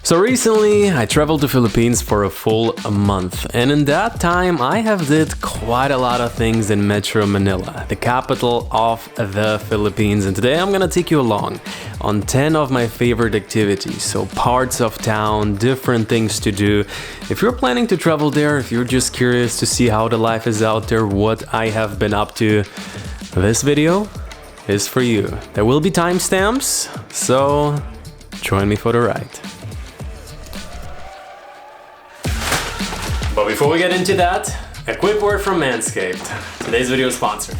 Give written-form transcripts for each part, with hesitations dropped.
So recently I traveled to Philippines for a full month, and in that time I have did quite a lot of things in Metro Manila, the capital of the Philippines, and today I'm gonna take you along on 10 of my favorite activities, so parts of town, different things to do. If you're planning to travel there, if you're just curious to see how the life is out there, what I have been up to, this video is for you. There will be timestamps, so join me for the ride. But before we get into that, a quick word from Manscaped, today's video sponsor.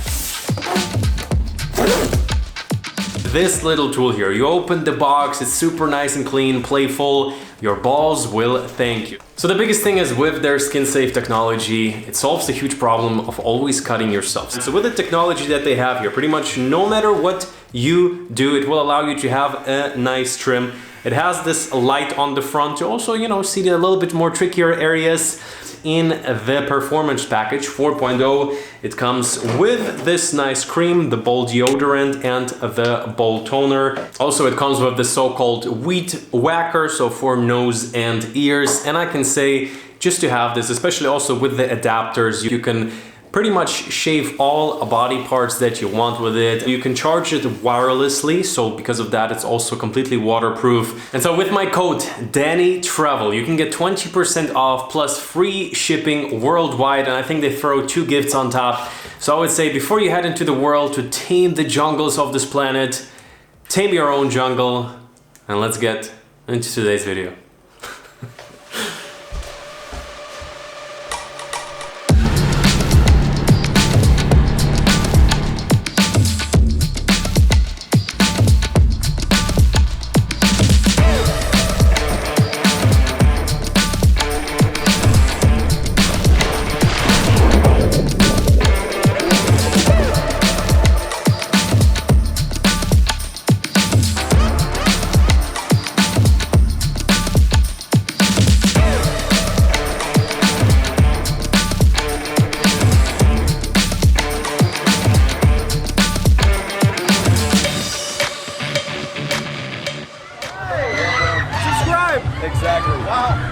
This little tool here, you open the box, it's super nice and clean, playful, your balls will thank you. So the biggest thing is with their skin safe technology, it solves the huge problem of always cutting yourself. So with the technology that they have here, pretty much no matter what you do, it will allow you to have a nice trim. It has this light on the front to also, see the a little bit more trickier areas. In the performance package 4.0, it comes with this nice cream, the ball deodorant, and the ball toner. Also, it comes with the so-called weed whacker, so for nose and ears. And I can say, just to have this, especially also with the adapters, you can pretty much shave all body parts that you want with it. You can charge it wirelessly, so because of that, it's also completely waterproof. And so with my code DannyTravel, you can get 20% off plus free shipping worldwide, and I think they throw 2 gifts on top. So I would say before you head into the world to tame the jungles of this planet, tame your own jungle, and let's get into today's video. Exactly. Wow.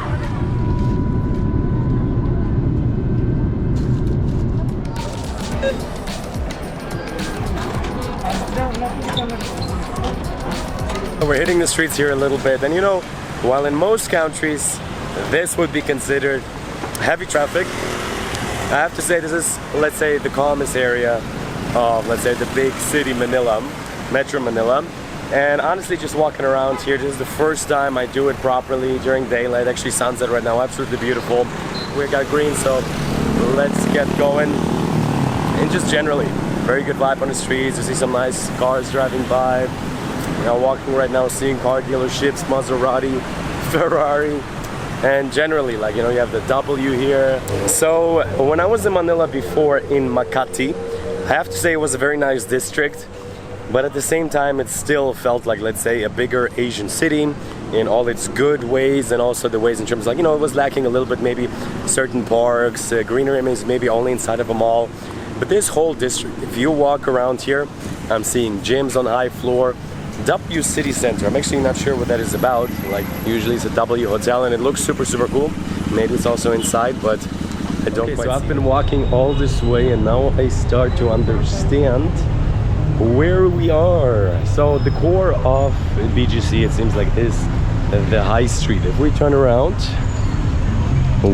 We're hitting the streets here a little bit, and while in most countries this would be considered heavy traffic, I have to say this is, let's say, the calmest area of, let's say, the big city Manila, Metro Manila. And honestly, just walking around here, this is the first time I do it properly during daylight. Actually, sunset right now, absolutely beautiful. We got green, so let's get going. And just generally, very good vibe on the streets. You see some nice cars driving by. Walking right now, seeing car dealerships, Maserati, Ferrari. And generally, you have the W here. So when I was in Manila before in Makati, I have to say it was a very nice district. But at the same time, it still felt like, let's say, a bigger Asian city in all its good ways, and also the ways in terms of, it was lacking a little bit, maybe certain parks, greenery, maybe only inside of a mall. But this whole district, if you walk around here, I'm seeing gyms on high floor, W City Center. I'm actually not sure what that is about. Usually it's a W hotel, and it looks super, super cool. Maybe it's also inside, but I don't quite see. So I've been walking all this way, and now I start to understand where we are. So the core of BGC, it seems like, is the high street. If we turn around,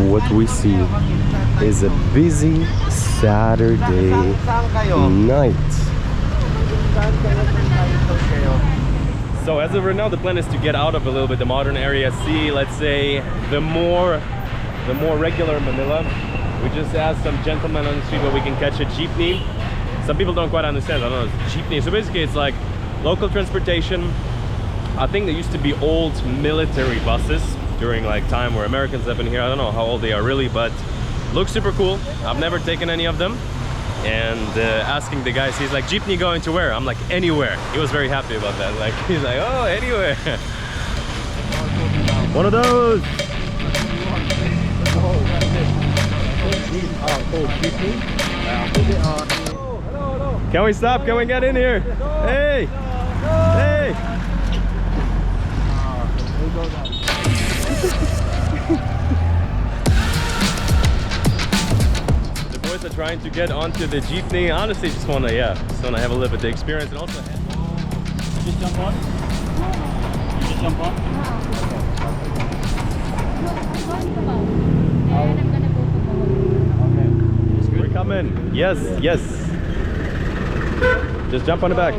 what we see is a busy Saturday night. So as of right now, the plan is to get out of a little bit the modern area, see, let's say, the more regular Manila. We just asked some gentlemen on the street where we can catch a jeepney. Some people don't quite understand, I don't know, it's jeepney. So basically it's like local transportation. I think there used to be old military buses during time where Americans have been here. I don't know how old they are really, but looks super cool. I've never taken any of them. And asking the guys, he's like, jeepney going to where? I'm like, anywhere. He was very happy about that. He's like, oh, anywhere. One of those. Can we stop? Can we get in here? Hey! Hey! trying to get onto the jeepney. Honestly, just wanna have a little bit of the experience and also. Just jump on. You just jump on. And I'm gonna go to We're coming. Yes, yes. Just jump on the back.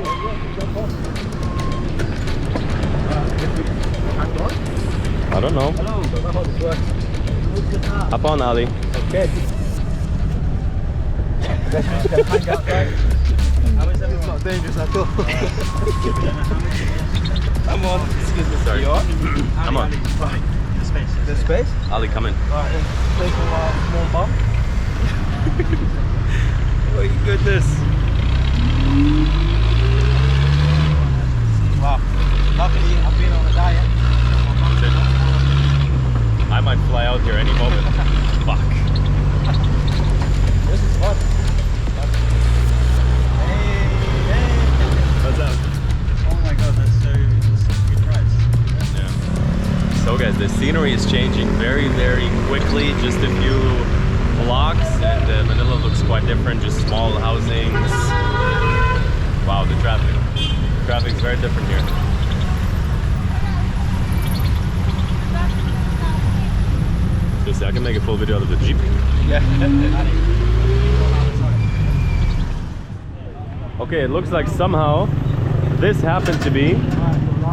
I don't know. Up on, Ali. Okay. It's not dangerous at all. Come on. Excuse me, Sorry. Come on. The space. The space? Ali, come in. Alright, take a small bump. Oh, goodness. Wow. Luckily, I've been on a diet. I might fly out here any moment. Fuck. This is fun. Hey. What's up? Oh my god, that's such a good price. Yeah. So guys, the scenery is changing very, very quickly. Just a few blocks and Manila looks quite different. Just small housings. Wow, the traffic. The traffic's very different here. Just I can make a full video out of the Jeep. Yeah. Okay, it looks like somehow this happened to be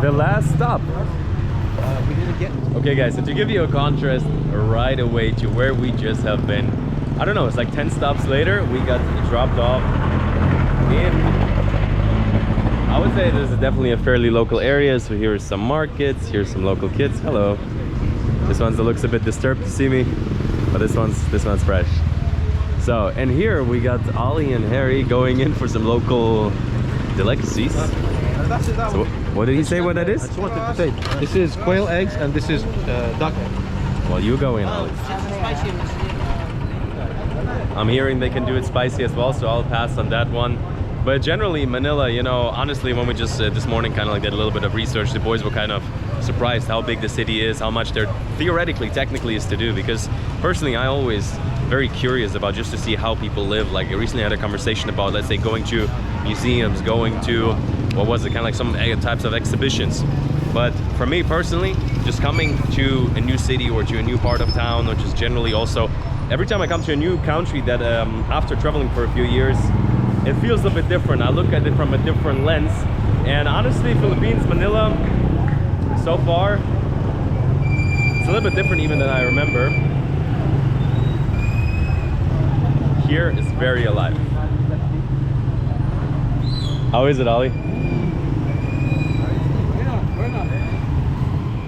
the last stop. We didn't get. Okay guys, so to give you a contrast right away to where we just have been, I don't know, it's like 10 stops later, we got dropped off in, I would say this is definitely a fairly local area. So here's some markets, here's some local kids. Hello. This one looks a bit disturbed to see me, but this one's fresh. So, and here we got Ollie and Harry going in for some local delicacies. So what did he say what that is? I just wanted to say, this is quail eggs and this is duck egg. Well, you go in, Ollie. I'm hearing they can do it spicy as well, so I'll pass on that one. But generally, Manila, you know, honestly, when we just this morning kind of like did a little bit of research, the boys were kind of surprised how big the city is, how much there theoretically, technically is to do. Because personally, I always very curious about just to see how people live. Like I recently had a conversation about, let's say, going to museums, going to, what was it, kind of like some types of exhibitions. But for me personally, just coming to a new city or to a new part of town, or just generally also, every time I come to a new country that after traveling for a few years, it feels a bit different. I look at it from a different lens. And honestly, Philippines, Manila, so far, it's a little bit different even than I remember. Here is very alive. How is it, Ali?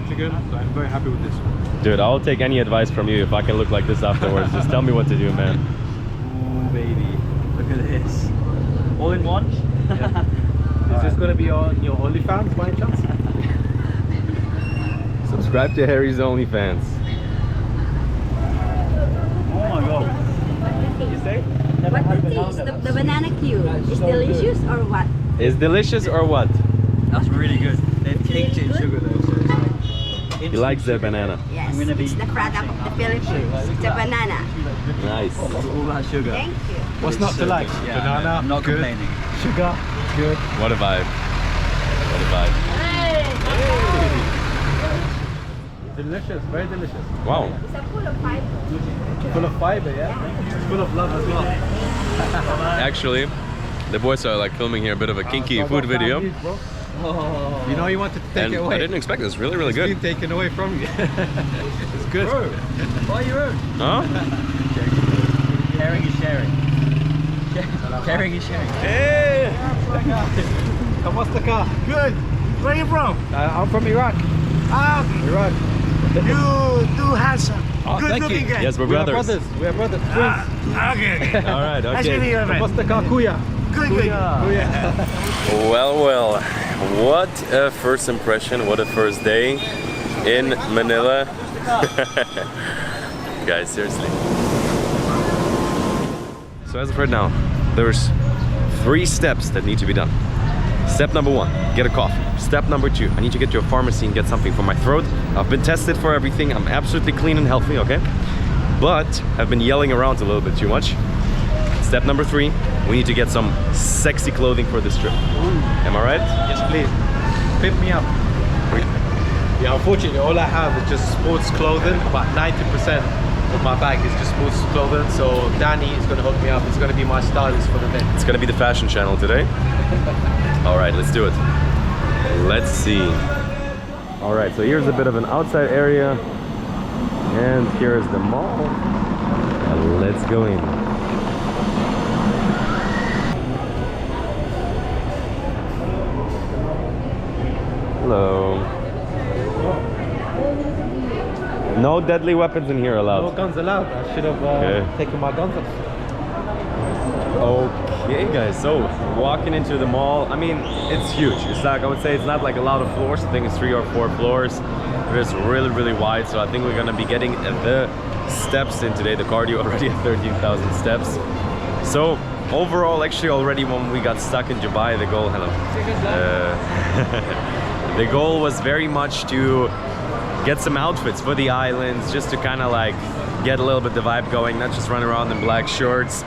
It's good. I'm very happy with this. Dude, I'll take any advice from you if I can look like this afterwards. Just tell me what to do, man. Ooh, baby. Look at this. All in one? Yeah. Is this going to be on your OnlyFans by any chance? Subscribe to Harry's OnlyFans. Oh my god. You say? What is this? The banana cube is delicious or what? Is delicious or what? That's really good. They've caked it in sugar though, so it's like... He likes the banana. Yes, I'm gonna be- it's the product of the Philippines. It's a banana. Nice. All that sugar. Thank you. What's not to like? Yeah, Banana, I'm not good. complaining. Sugar, good. What a vibe. What a vibe. Delicious, very delicious. Wow. It's a full of fiber. Full of fiber, yeah? It's full of love as well. Actually, the boys are like filming here a bit of a kinky food video. You know you wanted to take And it away. I didn't expect this. Really, really It's good. been taken away from you. It's good. Bro, buy your own. Huh? Caring is sharing. Caring is sharing. Hey! What's the car? Good. Where are you from? I'm from Iraq. Iraq. You too handsome. Oh, Good thank looking you. guy. Yes, we're We are brothers. brothers. We are brothers. Twins. Okay. All right, Nice meeting okay. you, man. What's the car? Kuya. Good, good. Kuya. Well, what a first impression, what a first day in Manila. Guys, seriously. So as of right now, there's 3 steps that need to be done. Step number 1, get a coffee. Step number 2, I need to get to a pharmacy and get something for my throat. I've been tested for everything, I'm absolutely clean and healthy, okay? But I've been yelling around a little bit too much. Step number 3, we need to get some sexy clothing for this trip. Am I right? Yes, please. Pimp me up. Yeah, unfortunately, all I have is just sports clothing. About 90% of my bag is just sports clothing. So Danny is going to hook me up. It's going to be my stylist for the day. It's gonna be the fashion channel today. All right, let's do it. Let's see. All right, so here's a bit of an outside area, and here's the mall. And let's go in. Hello. No deadly weapons in here No allowed. guns allowed. I should have taken my guns off. Okay guys, so walking into the mall, I mean, it's huge. It's like, I would say it's not like a lot of floors. I think it's 3 or 4 floors. But it's really, really wide. So I think we're gonna be getting the steps in today. The cardio already at 13,000 steps. So overall, actually already when we got stuck in Dubai, the goal, the goal was very much to get some outfits for the islands, just to kind of like get a little bit the vibe going, not just run around in black shorts.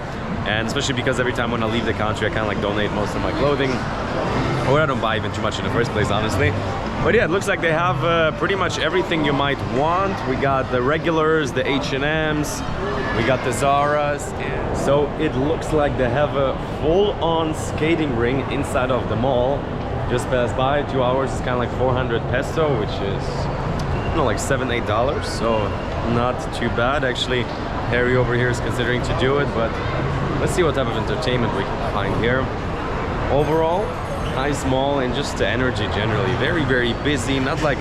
And especially because every time when I leave the country, I kind of like donate most of my clothing, or I don't buy even too much in the first place, honestly. But yeah, it looks like they have pretty much everything you might want. We got the regulars, the H&Ms, we got the Zaras. And so it looks like they have a full-on skating ring inside of the mall. Just passed by, 2 hours, it's kind of like 400 peso, which is, you know, like $7-8. So not too bad. Actually, Harry over here is considering to do it, but let's see what type of entertainment we can find here. Overall, nice mall, and just the energy generally. Very, very busy. Not like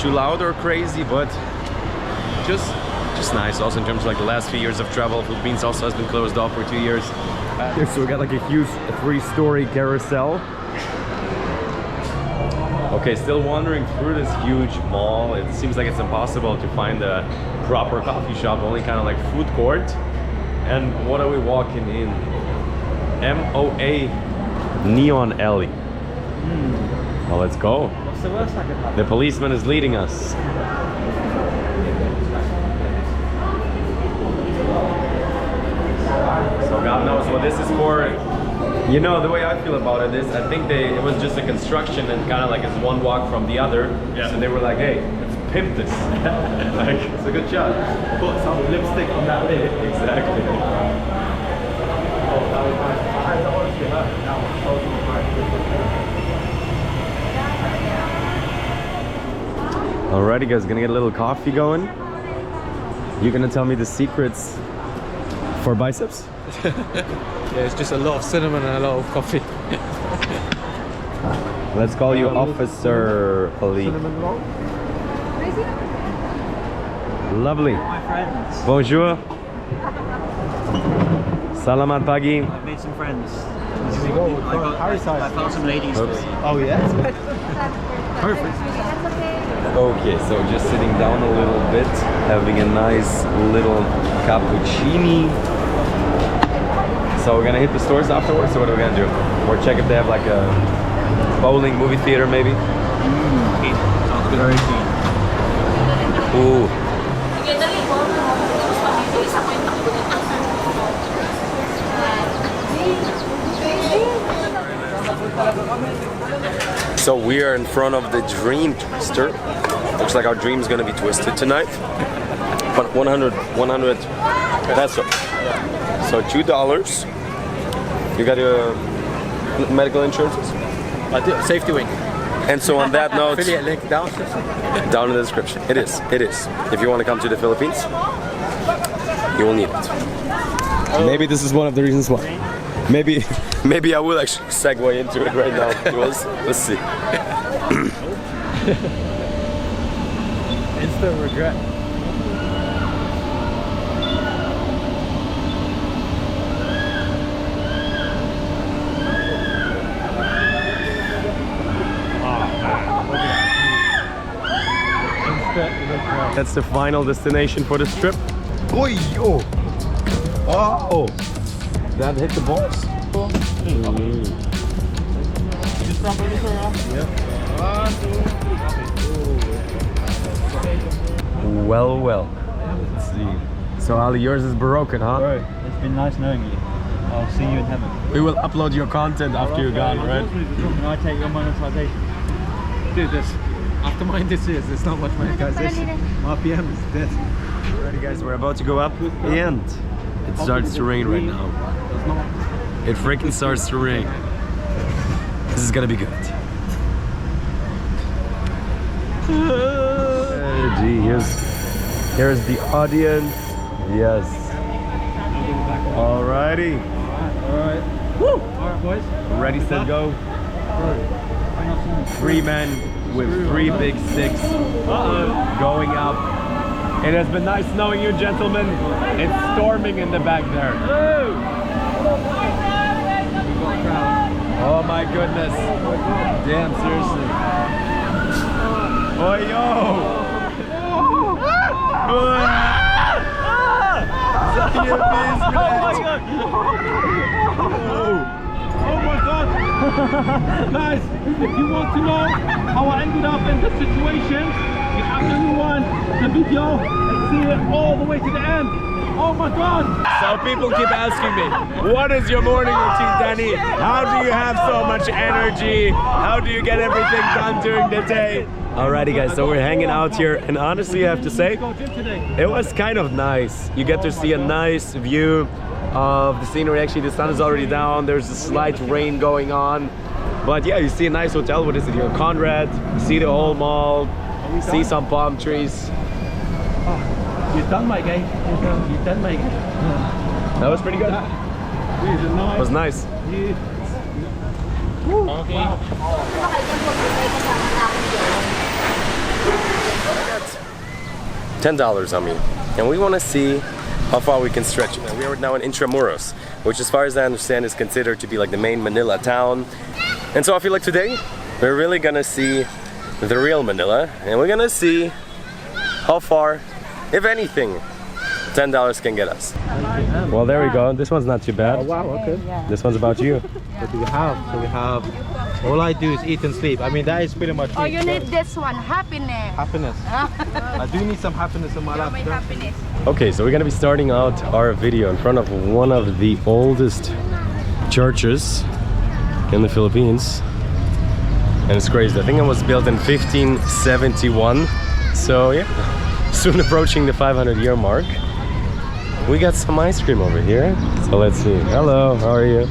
too loud or crazy, but just nice. Also in terms of like the last few years of travel, Philippines also has been closed off for 2 years. So we got like a huge 3-story carousel. Okay, still wandering through this huge mall. It seems like it's impossible to find a proper coffee shop, only kind of like food court. And what are we walking in? MOA Neon Alley. Well, let's go. What's the worst I could have? The policeman is leading us. So God knows what this is for. You know, the way I feel about it is, I think it was just a construction and kind of like it's one walk from the other. Yeah. So they were like, hey, let's pimp this. Like, It's a good shot. Put some lipstick on that lid. exactly. Alrighty guys, gonna get a little coffee going. You gonna tell me the secrets for biceps? Yeah, it's just a lot of cinnamon and a lot of coffee. Let's call you Officer Ali. Cinnamon roll? Lovely. My friends. Bonjour. Salamat pagi. I've made some friends. Here we go. I found some ladies for you. Oh yeah? Perfect. Okay, so just sitting down a little bit, having a nice little cappuccino. So we're gonna hit the stores afterwards, so what are we gonna do? Or check if they have like a bowling movie theater maybe? Sounds good. Very keen. Ooh. So we are in front of the Dream Twister. Looks like our dream is gonna be twisted tonight. But 100 peso. So $2. You got your medical insurances? I do. Safety wing. And so on that note, Affiliate link down. down in the description. It is. If you want to come to the Philippines, you will need it. Maybe this is one of the reasons why. Maybe I will actually segue into it right now. Let's see. Instant regret. That's the final destination for this trip. Oi, yo. Oh. That hit the balls. Well. Let's see. So Ali, yours is broken, huh? Bro, it's been nice knowing you. I'll see you in heaven. We will upload your content after you're gone, right? And I take your monetization. Dude, after mine this year, there's not much monetization. RPM is dead. Alrighty guys, we're about to go up and it starts to rain right now. It freaking starts to rain. This is gonna be good. Gee, here's the audience. Yes. Alrighty. Alright. Woo! Alright, boys. Ready, set, go. 3 men with 3 big sticks going up. It has been nice knowing you, gentlemen. It's storming in the back there. Oh my goodness. Damn, seriously. Oh, yo! Oh my god! Guys, if you want to know how I ended up in this situation, you have to rewind the video and see it all the way to the end. Oh my god! So people keep asking me, what is your morning routine, Danny? How do you have so much energy? How do you get everything done during the day? Alrighty guys, so we're hanging out here, and honestly I have to say, it was kind of nice. You get to see a nice view of the scenery. Actually, the sun is already down, there's a slight rain going on. But yeah, you see a nice hotel. What is it here? Conrad. You see the whole mall, see some palm trees. You're done, my guy. You're done, my guy. That was pretty good. It was nice. $10 on me, and we want to see how far we can stretch it. We are now in Intramuros, which as far as I understand is considered to be like the main Manila town. And so I feel like today we're really gonna see the real Manila, and we're gonna see how far, if anything, $10 can get us. Well, there we go. This one's not too bad. Oh, wow, okay. This one's about you. What do we have? So we have, all I do is eat and sleep. I mean, that is pretty much Oh, it. you need this one, happiness. Happiness. I do need some happiness in my life. My happiness. Okay, so we're gonna be starting out our video in front of one of the oldest churches in the Philippines. And it's crazy. I think it was built in 1571. So yeah, soon approaching the 500-year mark. We got some ice cream over here. So let's see. Hello, how are you?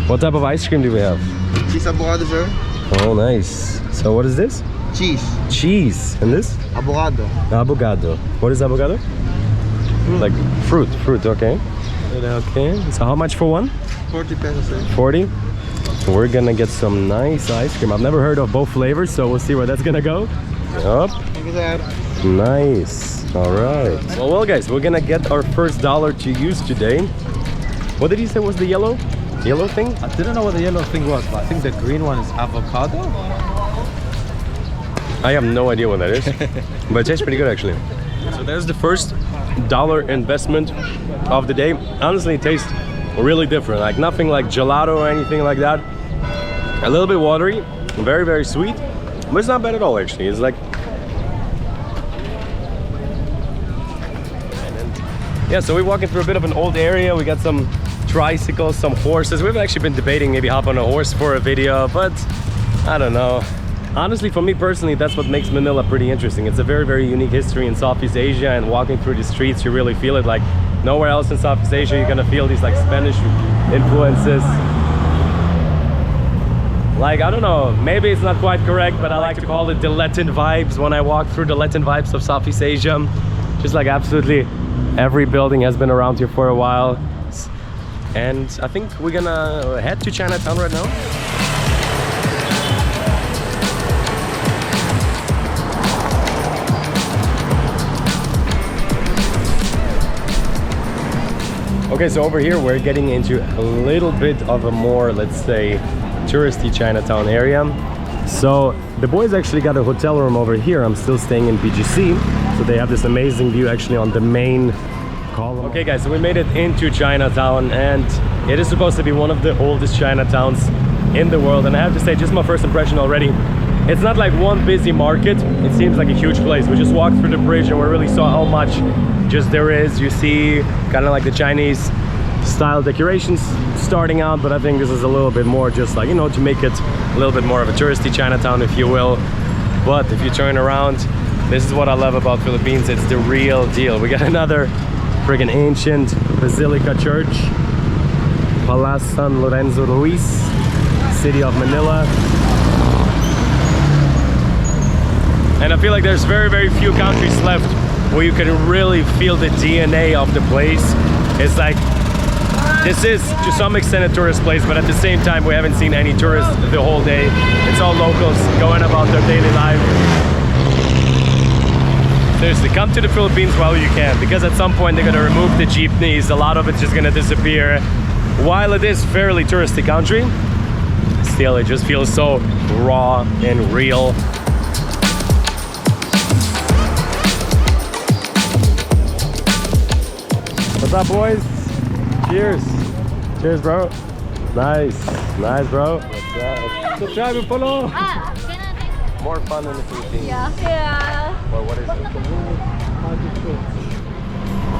What type of ice cream do we have? Cheese avocado, sir. Oh, nice. So what is this? Cheese. Cheese. And this? Avocado. Avocado. What is avocado? Like fruit, okay. Okay, so how much for one? 40 pesos, sir. 40? We're gonna get some nice ice cream. I've never heard of both flavors, so we'll see where that's gonna go. Yup. Thank you, sir. Nice. Alright. Well guys, we're gonna get our first dollar to use today. What did you say was the yellow thing? I didn't know what the yellow thing was, but I think the green one is avocado. I have no idea what that is, but it tastes pretty good actually. So there's the first dollar investment of the day. Honestly, it tastes really different, like nothing like gelato or anything like that. A little bit watery, very, very sweet, but it's not bad at all actually. It's like, yeah, so we're walking through a bit of an old area. We got some tricycles, some horses. We've actually been debating maybe hop on a horse for a video, but I don't know. Honestly, for me personally, that's what makes Manila pretty interesting. It's a very, very unique history in Southeast Asia, and walking through the streets, you really feel it. Like nowhere else in Southeast Asia, you're gonna feel these like Spanish influences. Like, I don't know, maybe it's not quite correct, but I like to call it the Latin vibes when I walk through the Latin vibes of Southeast Asia. Just like absolutely every building has been around here for a while. And I think we're gonna head to Chinatown right now. Okay, so over here we're getting into a little bit of a more, let's say, touristy Chinatown area. So the boys actually got a hotel room over here. I'm still staying in BGC, so they have this amazing view actually on the main column. Okay guys, so we made it into Chinatown, and it is supposed to be one of the oldest Chinatowns in the world. And I have to say, just my first impression already, it's not like one busy market. It seems like a huge place. We just walked through the bridge and we really saw how much just there is. You see kind of like the Chinese style decorations starting out, but I think this is a little bit more just like, you know, to make it a little bit more of a touristy Chinatown, if you will. But if you turn around, this is what I love about Philippines. It's the real deal. We got another friggin' ancient Basilica Church, Palace San Lorenzo Ruiz, city of Manila. And I feel like there's very, very few countries left where you can really feel the DNA of the place. It's like, this is to some extent a tourist place, but at the same time we haven't seen any tourists the whole day. It's all locals going about their daily life. Seriously, come to the Philippines while you can, because at some point they're gonna remove the jeepneys. A lot of it's just gonna disappear. While it is fairly touristy country, still it just feels so raw and real. What's up, boys? Cheers. Cheers, bro. Nice. Nice, bro. Subscribe and follow. More fun in the Philippines. Yeah. Or what is it?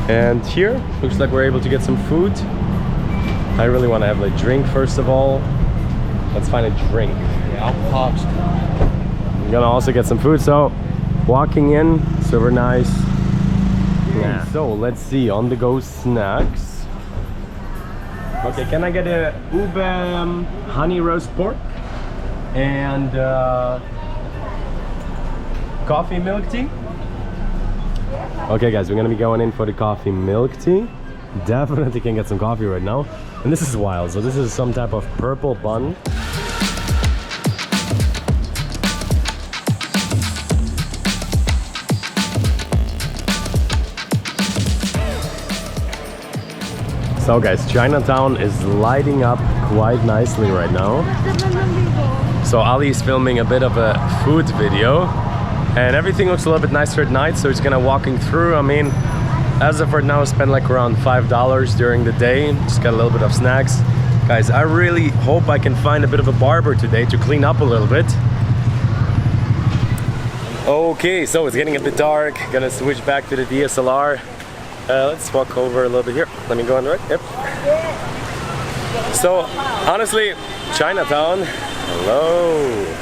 And here, looks like we're able to get some food. I really want to have a drink first of all. Let's find a drink. Yeah, I'm parched. I'm gonna also get some food, so walking in, super nice. Yeah. So let's see, on the go snacks. Okay, can I get a ube honey roast pork and coffee milk tea? Okay guys, we're gonna be going in for the coffee milk tea. Definitely can get some coffee right now. And this is wild, so this is some type of purple bun. So guys, Chinatown is lighting up quite nicely right now. So Ali is filming a bit of a food video and everything looks a little bit nicer at night, so he's gonna walking through. I mean, as of right now, I spent like around $5 during the day. Just got a little bit of snacks. Guys, I really hope I can find a bit of a barber today to clean up a little bit. Okay, so it's getting a bit dark. Gonna switch back to the DSLR. Let's walk over a little bit here. Let me go on the right. Yep. So, honestly, Chinatown, hello.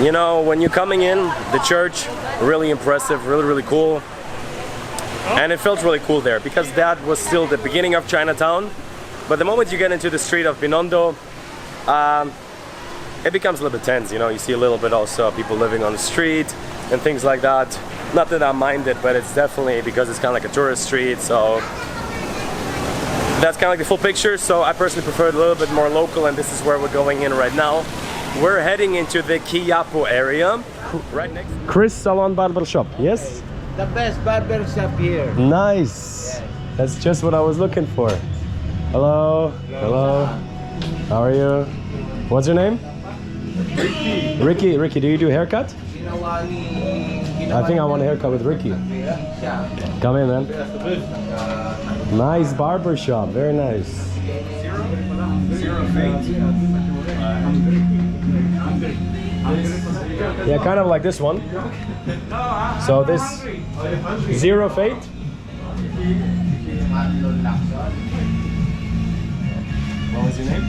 You know, when you're coming in, the church, really impressive, really, really cool. And it felt really cool there because that was still the beginning of Chinatown. But the moment you get into the street of Binondo, it becomes a little bit tense. You know, you see a little bit also people living on the street and things like that. Not that I mind it, but it's definitely because it's kind of like a tourist street. So that's kind of like the full picture. So I personally prefer it a little bit more local, and this is where we're going in right now. We're heading into the Quiapo area, right next. Chris Salon Barber Shop, yes? The best barber shop here. Nice. That's just what I was looking for. Hello. Hello. How are you? What's your name? Ricky. Ricky. Ricky, do you do haircut? I think I want a haircut with Ricky. Come in, man. Nice barber shop. Very nice. Zero fade. Yeah, kind of like this one. So this zero fade. What was your name?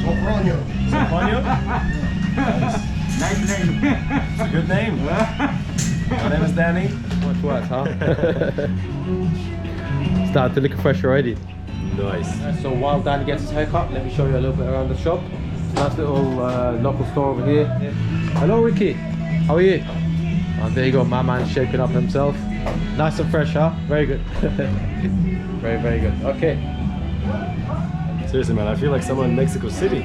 Soponio. Soponio? Nice name. It's a good name. My name is Danny. Much work, huh? Started to look fresh already. Nice. So while Dan gets his haircut, let me show you a little bit around the shop. Nice little local store over here. Hello Ricky, how are you? Oh, there you go, my man shaping up himself. Nice and fresh, huh? Very good. Very, very good. Okay. Seriously, man, I feel like someone in Mexico City.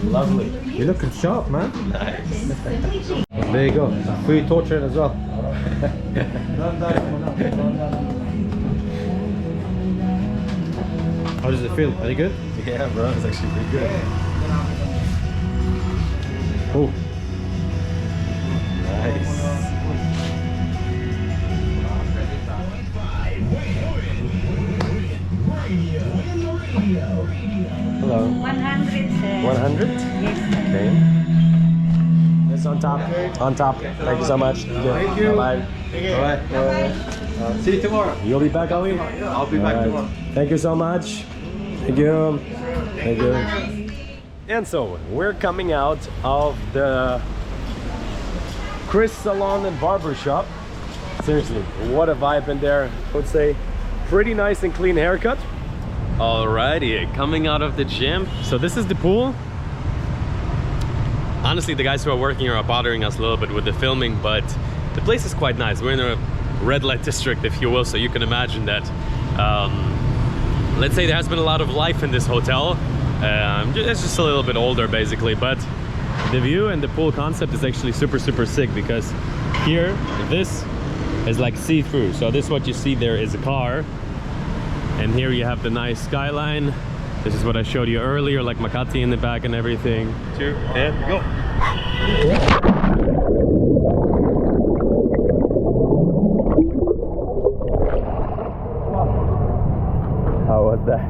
Lovely. You're looking sharp, man. Nice. There you go. Free torturing as well. How does it feel? Any good? Yeah, bro, it's actually pretty good. Oh. Nice. Hello. 100, sir. 100? Yes, sir. Okay. That sounds on top. On top. Thank you so much. Thank you. Bye. Bye. See you tomorrow. You'll be back, Ali? I'll be back tomorrow. Thank you so much. Thank you. Thank you. And so we're coming out of the Chris Salon and Barber Shop. Seriously, what a vibe in there. I would say pretty nice and clean haircut. Alrighty, coming out of the gym. So this is the pool. Honestly, the guys who are working here are bothering us a little bit with the filming, but the place is quite nice. We're in a red light district, if you will, so you can imagine that. Let's say there has been a lot of life in this hotel. It's just a little bit older, basically, but the view and the pool concept is actually super sick, because here, this is like see-through. So this, what you see there, is a car. And here you have the nice skyline. This is what I showed you earlier, like Makati in the back and everything. 2, and go. How was that?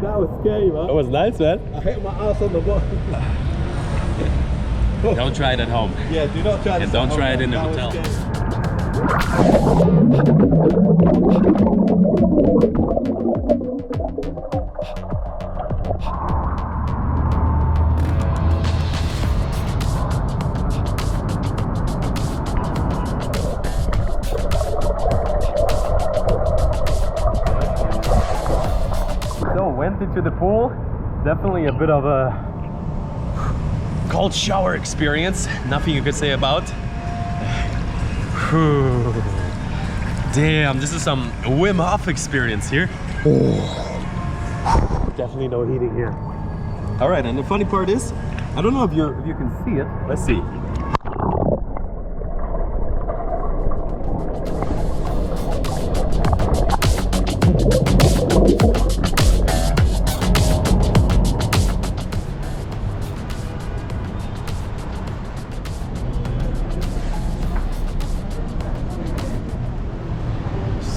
That was scary, man. That was nice, man. I hit my ass on the ball. Don't try it at home. Yeah, do not try it. And don't try it in the hotel. Went into the pool. Definitely a bit of a Cold shower experience. Nothing you could say about. Damn, this is some Wim Hof experience here. definitely no heating here. All right, and the funny part is, I don't know if you can see it. Let's see.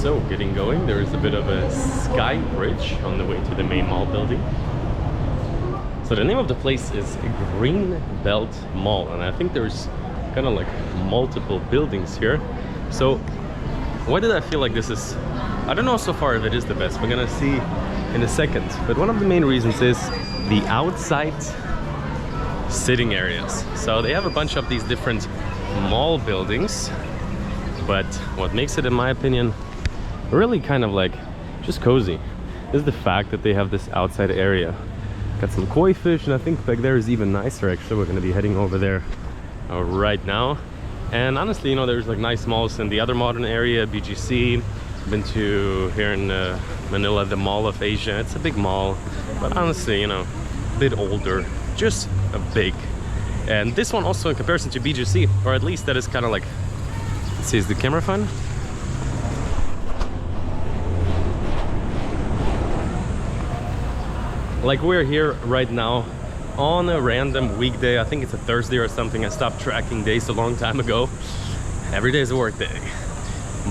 So, getting going, there is a bit of a sky bridge on the way to the main mall building. So the name of the place is Greenbelt Mall, and I think there's kind of like multiple buildings here. So why did I feel like this is, I don't know so far if it is the best, we're gonna see in a second. But one of the main reasons is the outside sitting areas. So they have a bunch of these different mall buildings, but what makes it, in my opinion, really kind of like just cozy is the fact that they have this outside area. Got some koi fish, and I think back there is even nicer. Actually, we're going to be heading over there right now. And honestly, you know, there's like nice malls in the other modern area, BGC. Been to here in Manila, the Mall of Asia. It's a big mall, but honestly, you know, a bit older, just a big. And this one also, in comparison to BGC, or at least that is kind of like, let's see, is the camera fun? Like we're here right now on a random weekday. I think it's a Thursday or something. I stopped tracking days a long time ago. Every day is a work day.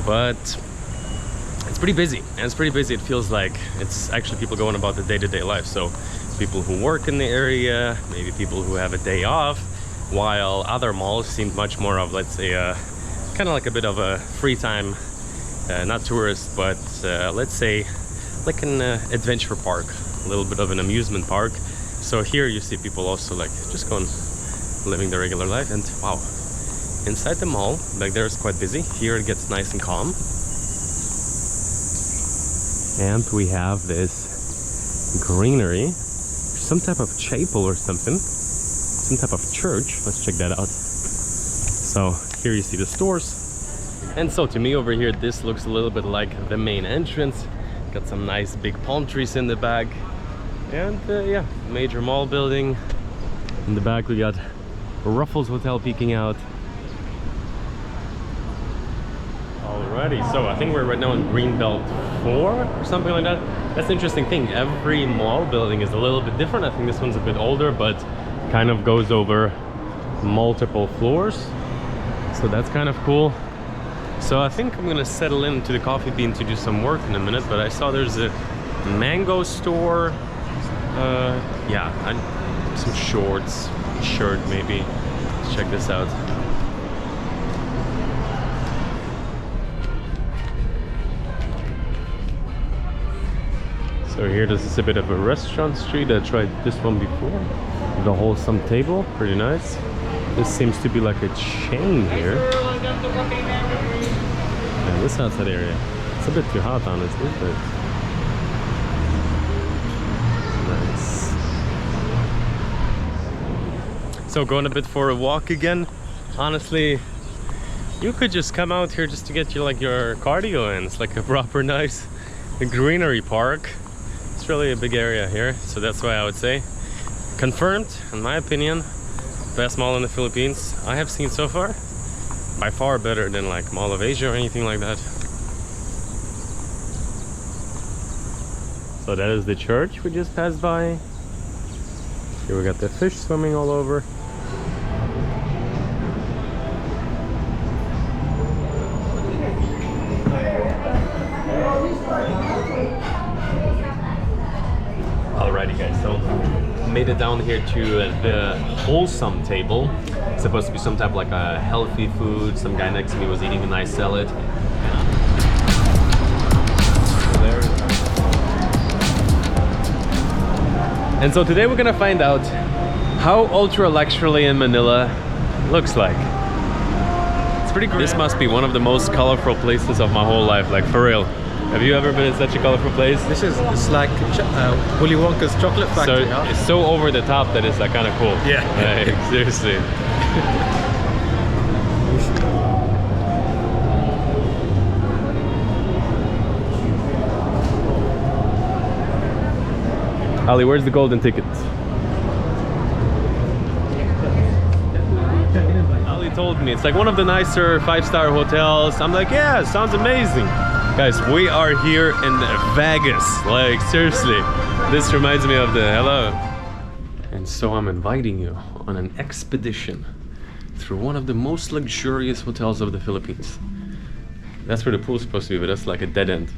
But it's pretty busy. And it's pretty busy. It feels like it's actually people going about the day-to-day life. So people who work in the area, maybe people who have a day off, while other malls seem much more of, let's say, kind of like a bit of a free time, not tourist, but let's say like an adventure park. A little bit of an amusement park. So here you see people also like just going, living their regular life. And wow, inside the mall, back there is quite busy. Here it gets nice and calm. And we have this greenery, some type of chapel or something, some type of church. Let's check that out. So here you see the stores. And so to me over here, this looks a little bit like the main entrance. Got some nice big palm trees in the back. And yeah, major mall building. In the back we got Ruffles Hotel peeking out. Alrighty, so I think we're right now in Greenbelt 4 or something like that. That's the interesting thing. Every mall building is a little bit different. I think this one's a bit older, but kind of goes over multiple floors. So that's kind of cool. So I think I'm gonna settle into the coffee bean to do some work in a minute, but I saw there's a mango store. Yeah, some shorts, shirt maybe. Let's check this out. So here, this is a bit of a restaurant street. I tried this one before. The wholesome table, pretty nice. This seems to be like a chain here. And this outside area, it's a bit too hot, honestly, but nice. So going a bit for a walk again. Honestly, you could just come out here just to get your cardio in. It's like a proper nice greenery park. It's really a big area here, so that's why I would say confirmed, in my opinion, best mall in the Philippines I have seen so far. By far better than like Mall of Asia or anything like that. So that is the church we just passed by. Here we got the fish swimming all over. Alrighty guys, so made it down here to the wholesome table. It's supposed to be some type of like a healthy food. Some guy next to me was eating a nice salad. And so today we're gonna find out how ultra luxury in Manila looks like. It's pretty great. This must be one of the most colorful places of my whole life, like for real. Have you ever been in such a colorful place? It's like Willy Wonka's chocolate factory. So it's so over the top that it's like kind of cool. Yeah. Like, seriously. Ali, where's the golden ticket? Ali told me it's like one of the nicer 5-star hotels. I'm like, yeah, sounds amazing. Guys, we are here in Vegas. Like, seriously, this reminds me of the hello. And so I'm inviting you on an expedition through one of the most luxurious hotels of the Philippines. That's where the pool's supposed to be, but that's like a dead end.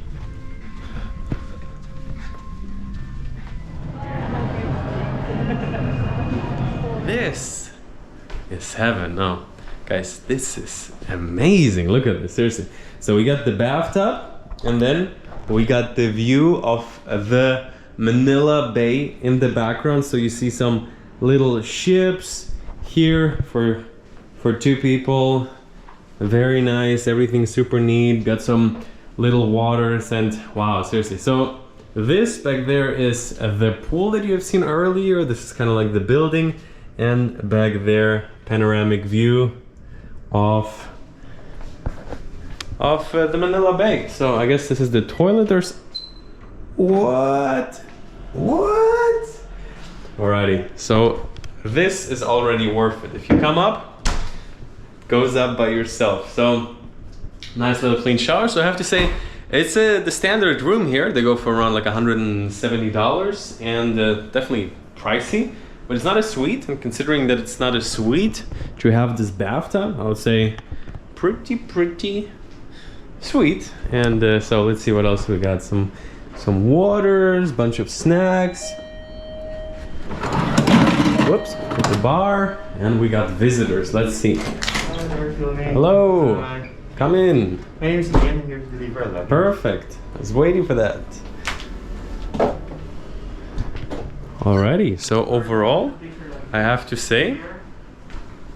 This is heaven. No, guys, this is amazing. Look at this, seriously. So we got the bathtub, and then we got the view of the Manila Bay in the background. So you see some little ships here for 2 people. Very nice, everything super neat. Got some little waters, and wow, seriously. So this back there is the pool that you have seen earlier. This is kind of like the building, and back there, panoramic view of the Manila Bay. So I guess this is the toilet or what? Alrighty, so this is already worth it. If you come up, goes up by yourself. So nice little clean shower. So I have to say, it's the standard room here. They go for around like $170, and definitely pricey. But it's not a suite, and considering that it's not a suite to have this bathtub, I would say pretty sweet. And so let's see what else we got. Some waters, bunch of snacks. Whoops, at the bar, and we got visitors. Let's see. Hello. Hi. Come in. My name is Ian. I'm here to deliver a luggage. Perfect. I was waiting for that. Alrighty, so overall, I have to say,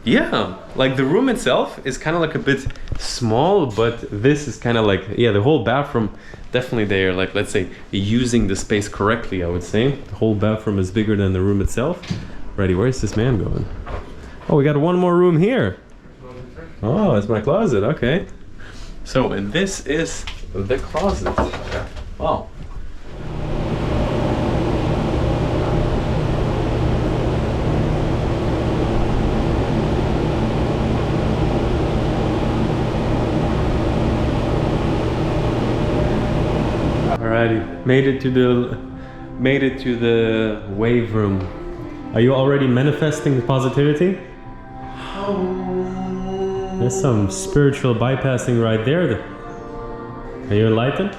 yeah, like the room itself is kind of like a bit small, but this is kind of like, yeah, the whole bathroom, definitely they are like, let's say, using the space correctly, I would say. The whole bathroom is bigger than the room itself. Ready, where's this man going? Oh, we got one more room here. Oh, it's my closet, okay. So, and this is the closet. Wow. Alrighty, made it to the wave room. Are you already manifesting the positivity? There's some spiritual bypassing right there. Are you enlightened?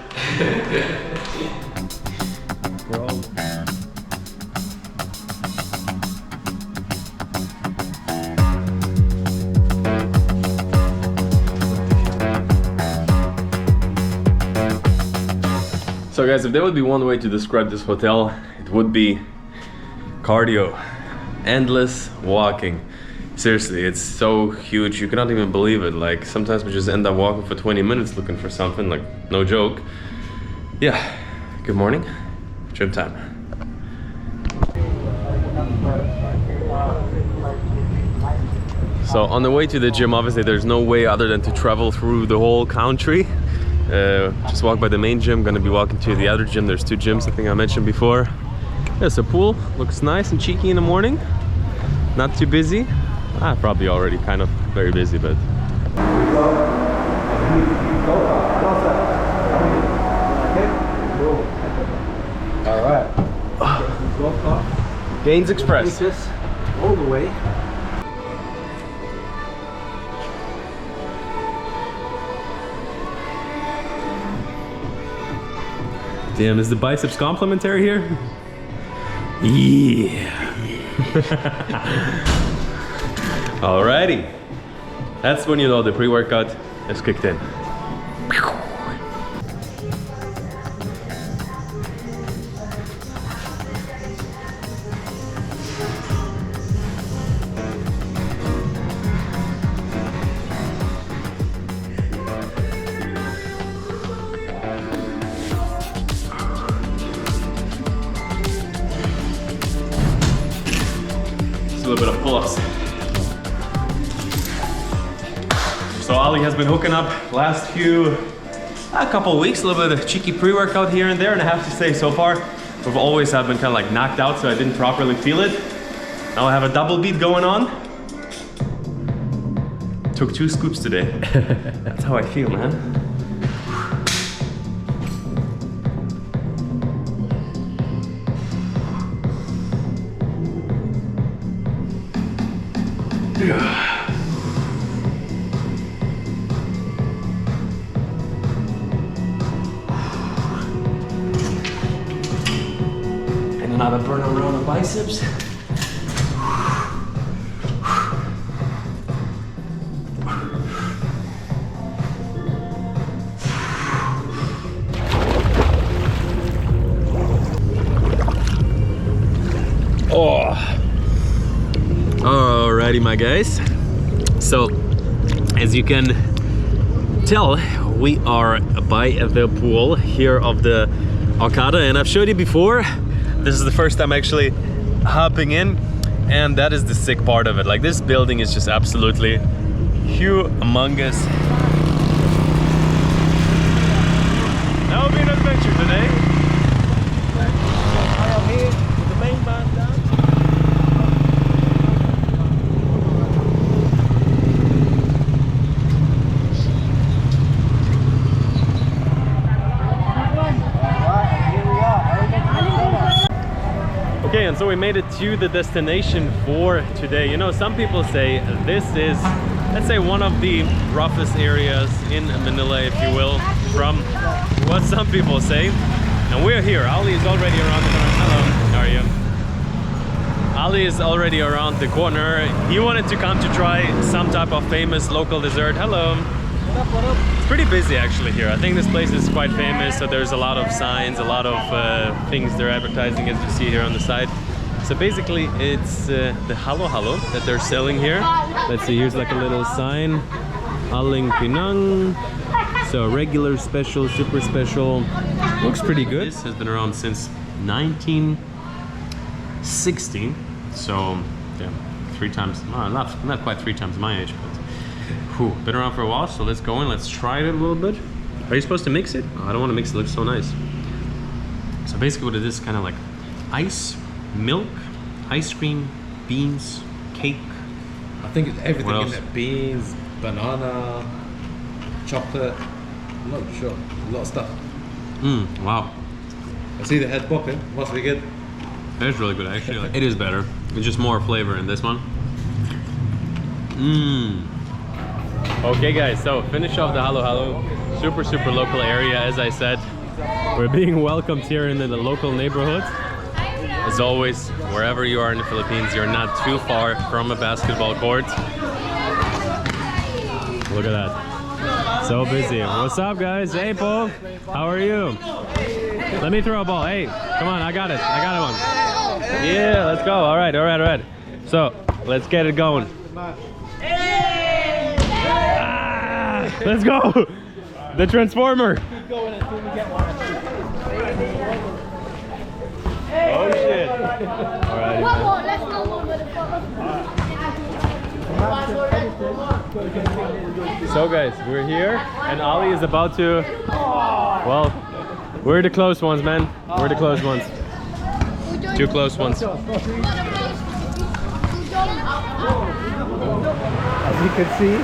So guys, if there would be one way to describe this hotel, it would be cardio. Endless walking. Seriously, it's so huge, you cannot even believe it. Like, sometimes we just end up walking for 20 minutes looking for something, like, no joke. Yeah, good morning. Gym time. So on the way to the gym, obviously there's no way other than to travel through the whole country. Just walk by the main gym, gonna be walking to the other gym. There's 2 gyms, I think I mentioned before. There's a pool, looks nice and cheeky in the morning. Not too busy. Probably already kind of very busy, but... Alright. Gains Express. All the way. Damn, is the biceps complimentary here? Yeah. Alrighty. That's when you know the pre-workout is kicked in. A little bit of pull-ups. So Ali has been hooking up last a couple of weeks, a little bit of cheeky pre-workout here and there, and I have to say so far we've always have been kind of like knocked out, so I didn't properly feel it. Now I have a double beat going on. Took 2 scoops today. That's how I feel, man. And another burn around the biceps. Oh. Alrighty, my guys. So, as you can tell, we are by the pool here of the Okada, and I've showed you before. This is the first time actually hopping in, and that is the sick part of it. Like, this building is just absolutely humongous. That will be an adventure today. I am here with the main band down. Okay, and so we made it to the destination for today. You know, some people say this is, let's say, one of the roughest areas in Manila, if you will, from what some people say. And we're here. Ali is already around the corner. Hello, how are you? Ali is already around the corner. He wanted to come to try some type of famous local dessert. Hello. It's pretty busy actually here. I think this place is quite famous, so there's a lot of signs, a lot of things they're advertising, as you see here on the side. So basically it's the halo halo that they're selling here. Let's see, here's like a little sign. Aling Pinang. So regular, special, super special. Looks pretty good. This has been around since 1960. So yeah, 3 times, not quite 3 times my age, but been around for a while, so let's go in, let's try it a little bit. Are you supposed to mix it? Oh, I don't want to mix it, it looks so nice. So basically what it is kind of like ice, milk, ice cream, beans, cake. I think it's everything in it. Beans, banana, chocolate, I'm not sure, a lot of stuff. Wow. I see the head popping, must be good. It's really good actually. It is better, it's just more flavor in this one. Okay guys, so finish off the halo halo. Super local area, as I said. We're being welcomed here in the local neighborhood. As always, wherever you are in the Philippines, you're not too far from a basketball court. Look at that. So busy. What's up, guys? Hey, Paul. How are you? Let me throw a ball. Hey, come on. I got it. I got one. Yeah, let's go. All right. So, let's get it going. Ah, let's go. The transformer. Oh, shit. All right. Let's go. So guys, we're here and Ali is about to, well, we're the close ones, man. We're the close ones. Two close ones. As you can see,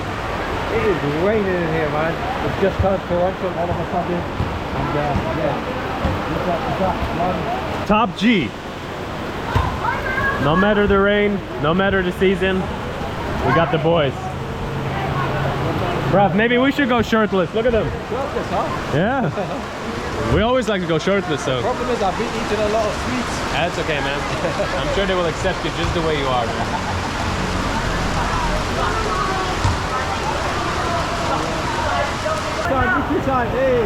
it is raining in here, man. It's just turned torrential all of a sudden. And yeah, look at that, man. Top G. No matter the rain, no matter the season, we got the boys. Bruv, maybe we should go shirtless. Look at them. Shirtless, huh? Yeah. We always like to go shirtless, so. Problem is, I've been eating a lot of sweets. That's okay, man. I'm sure they will accept you just the way you are. Time, hey,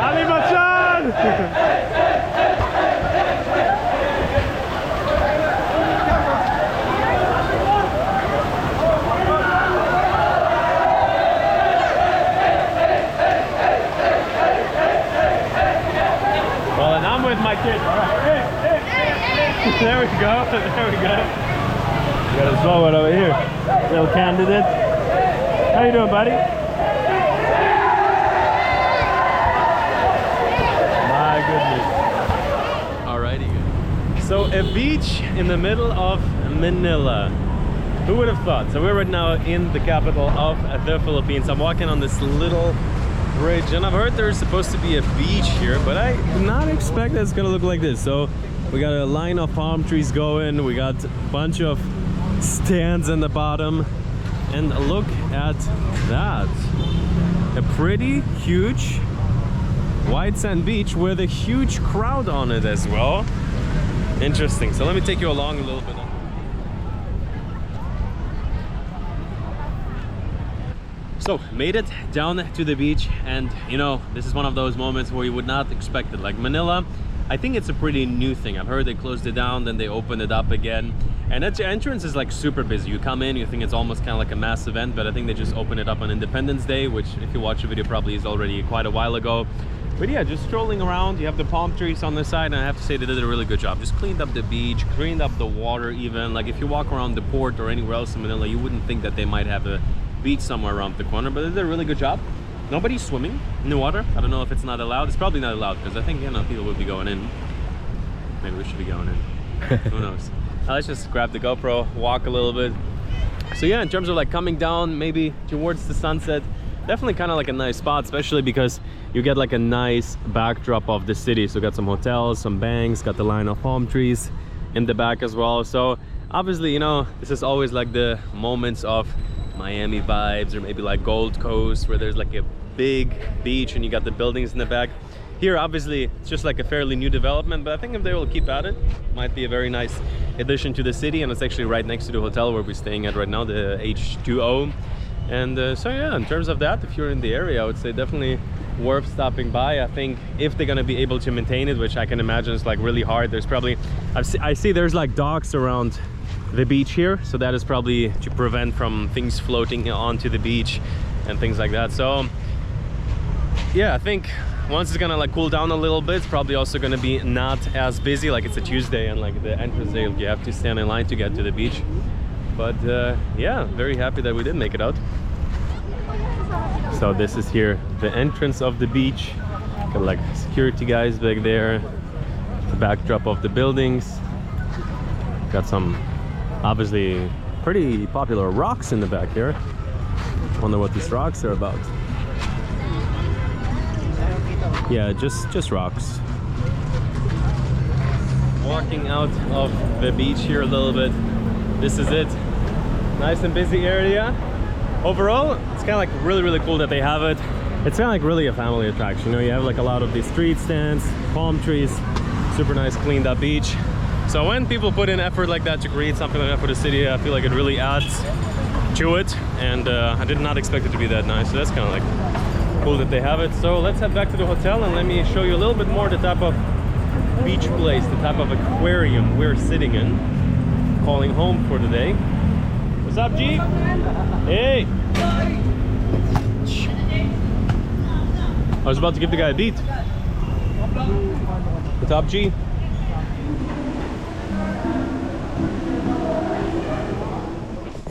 Ali Machan! Well, and I'm with my kid. All right. There we go. There we go. Got a small one over here. Little candidate. How you doing, buddy? My goodness. Alrighty. So a beach in the middle of Manila. Who would have thought? So we're right now in the capital of the Philippines. I'm walking on this little bridge and I've heard there's supposed to be a beach here, but I did not expect that it's gonna look like this. So we got a line of palm trees going, we got a bunch of stands in the bottom, and look at that. A pretty huge white sand beach with a huge crowd on it as well. Interesting. So let me take you along a little bit. So made it down to the beach, and you know, this is one of those moments where you would not expect it. Like Manila, I think it's a pretty new thing. I've heard they closed it down, then they opened it up again, and its entrance is like super busy. You come in, you think it's almost kind of like a mass event, but I think they just opened it up on Independence Day, which if you watch the video probably is already quite a while ago. But yeah, just strolling around, you have the palm trees on the side, and I have to say they did a really good job. Just cleaned up the beach, cleaned up the water even. Like if you walk around the port or anywhere else in Manila, you wouldn't think that they might have a beach somewhere around the corner, but they did a really good job. Nobody's swimming in the water. I don't know if it's not allowed. It's probably not allowed because I think, you know, people would be going in. Maybe we should be going in. Who knows? Let's just grab the GoPro, walk a little bit. So yeah, in terms of like coming down maybe towards the sunset, definitely kind of like a nice spot, especially because you get like a nice backdrop of the city. So got some hotels, some banks, got the line of palm trees in the back as well. So obviously, you know, this is always like the moments of Miami vibes, or maybe like Gold Coast, where there's like a big beach and you got the buildings in the back. Here obviously it's just like a fairly new development, but I think if they will keep at it, might be a very nice addition to the city. And it's actually right next to the hotel where we're staying at right now, the H2O. And so yeah, in terms of that, if you're in the area, I would say definitely worth stopping by. I think if they're gonna be able to maintain it, which I can imagine is like really hard, there's probably, I see there's like docks around the beach here, so that is probably to prevent from things floating onto the beach and things like that. So yeah, I think once it's gonna like cool down a little bit, it's probably also gonna be not as busy. Like it's a Tuesday and like the entrance day, you have to stand in line to get to the beach. But yeah, very happy that we did make it out. So this is here the entrance of the beach. Got like security guys back there, the backdrop of the buildings. Got some obviously pretty popular rocks in the back here. Wonder what these rocks are about. Yeah, just rocks. walking out of the beach here a little bit. This is it. Nice and busy area. Overall, it's kind of like really cool that they have it. It's kind of like really a family attraction. You know, you have like a lot of these street stands, palm trees, super nice cleaned up beach. So when people put in effort like that to create something like that for the city, I feel like it really adds to it. And I did not expect it to be that nice. So that's kind of like cool that they have it. So let's head back to the hotel and let me show you a little bit more the type of beach place, the type of aquarium we're sitting in, calling home for the day. What's up, G? Hey! I was about to give the guy a beat. What's up, G?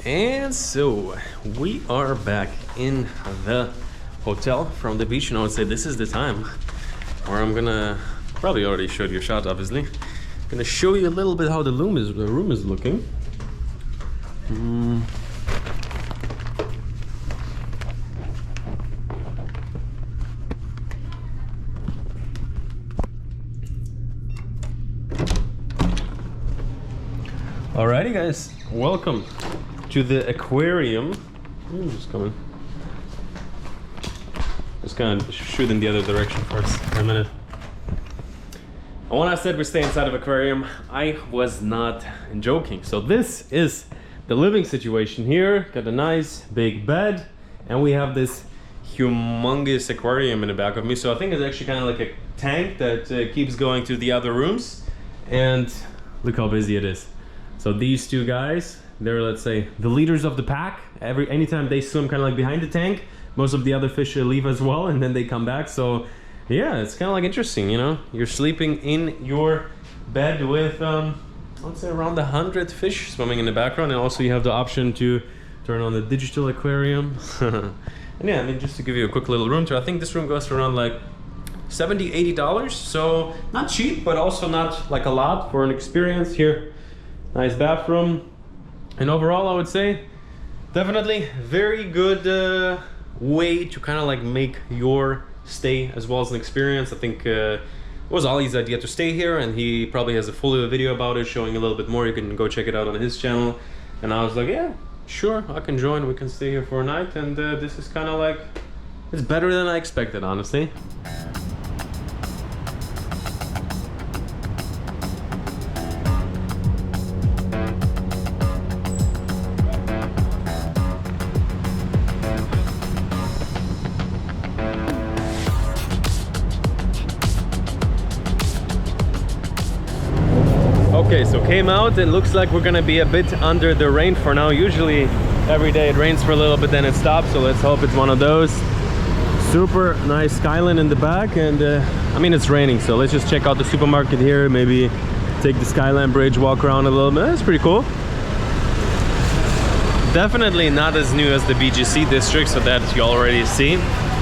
And so we are back in the hotel from the beach, and I would say this is the time where I'm gonna probably already showed you a shot, obviously. Gonna show you a little bit how the room is looking. Alrighty guys, welcome to the aquarium. Just coming. Just gonna shoot in the other direction first for a minute. And when I said we stay inside of aquarium, I was not joking. So this is the living situation here. Got a nice big bed, and we have this humongous aquarium in the back of me. So I think it's actually kind of like a tank that keeps going to the other rooms. And look how busy it is. So these two guys, they're, let's say, the leaders of the pack. Anytime they swim kind of like behind the tank, most of the other fish leave as well, and then they come back. So yeah, it's kind of like interesting, you know? You're sleeping in your bed with, let's say around 100 fish swimming in the background. And also you have the option to turn on the digital aquarium. And yeah, I mean, just to give you a quick little room tour, I think this room goes for around like $70, $80. So not cheap, but also not like a lot for an experience here. Nice bathroom. And overall, I would say definitely very good way to kind of like make your stay as well as an experience. I think it was Ali's idea to stay here, and he probably has a full video about it showing a little bit more. You can go check it out on his channel. And I was like, yeah, sure, I can join. We can stay here for a night. And this is kind of like, it's better than I expected, honestly. Okay, so came out, it looks like we're gonna be a bit under the rain for now. Usually every day it rains for a little bit, then it stops, so let's hope it's one of those. Super nice skyline in the back, and I mean, it's raining, so let's just check out the supermarket here, maybe take the Skyline Bridge, walk around a little bit. That's pretty cool. Definitely not as new as the BGC district, so that you already see,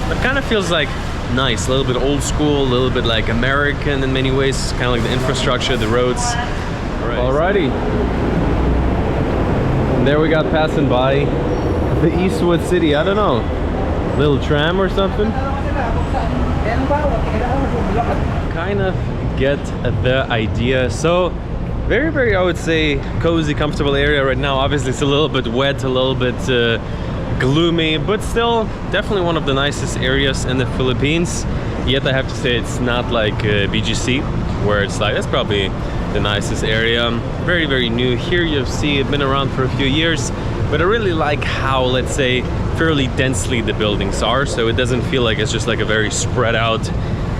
but kind of feels like nice, a little bit old school, a little bit like American in many ways, kind of like the infrastructure, the roads. Alrighty. And there we got passing by the Eastwood City. I don't know, little tram or something. Kind of get the idea. So very, I would say, cozy, comfortable area right now. Obviously it's a little bit wet, a little bit gloomy, but still definitely one of the nicest areas in the Philippines. Yet I have to say it's not like BGC, where it's like, that's probably the nicest area. Very new here. You've seen it, been around for a few years, but I really like how, let's say, fairly densely the buildings are, so it doesn't feel like it's just like a very spread out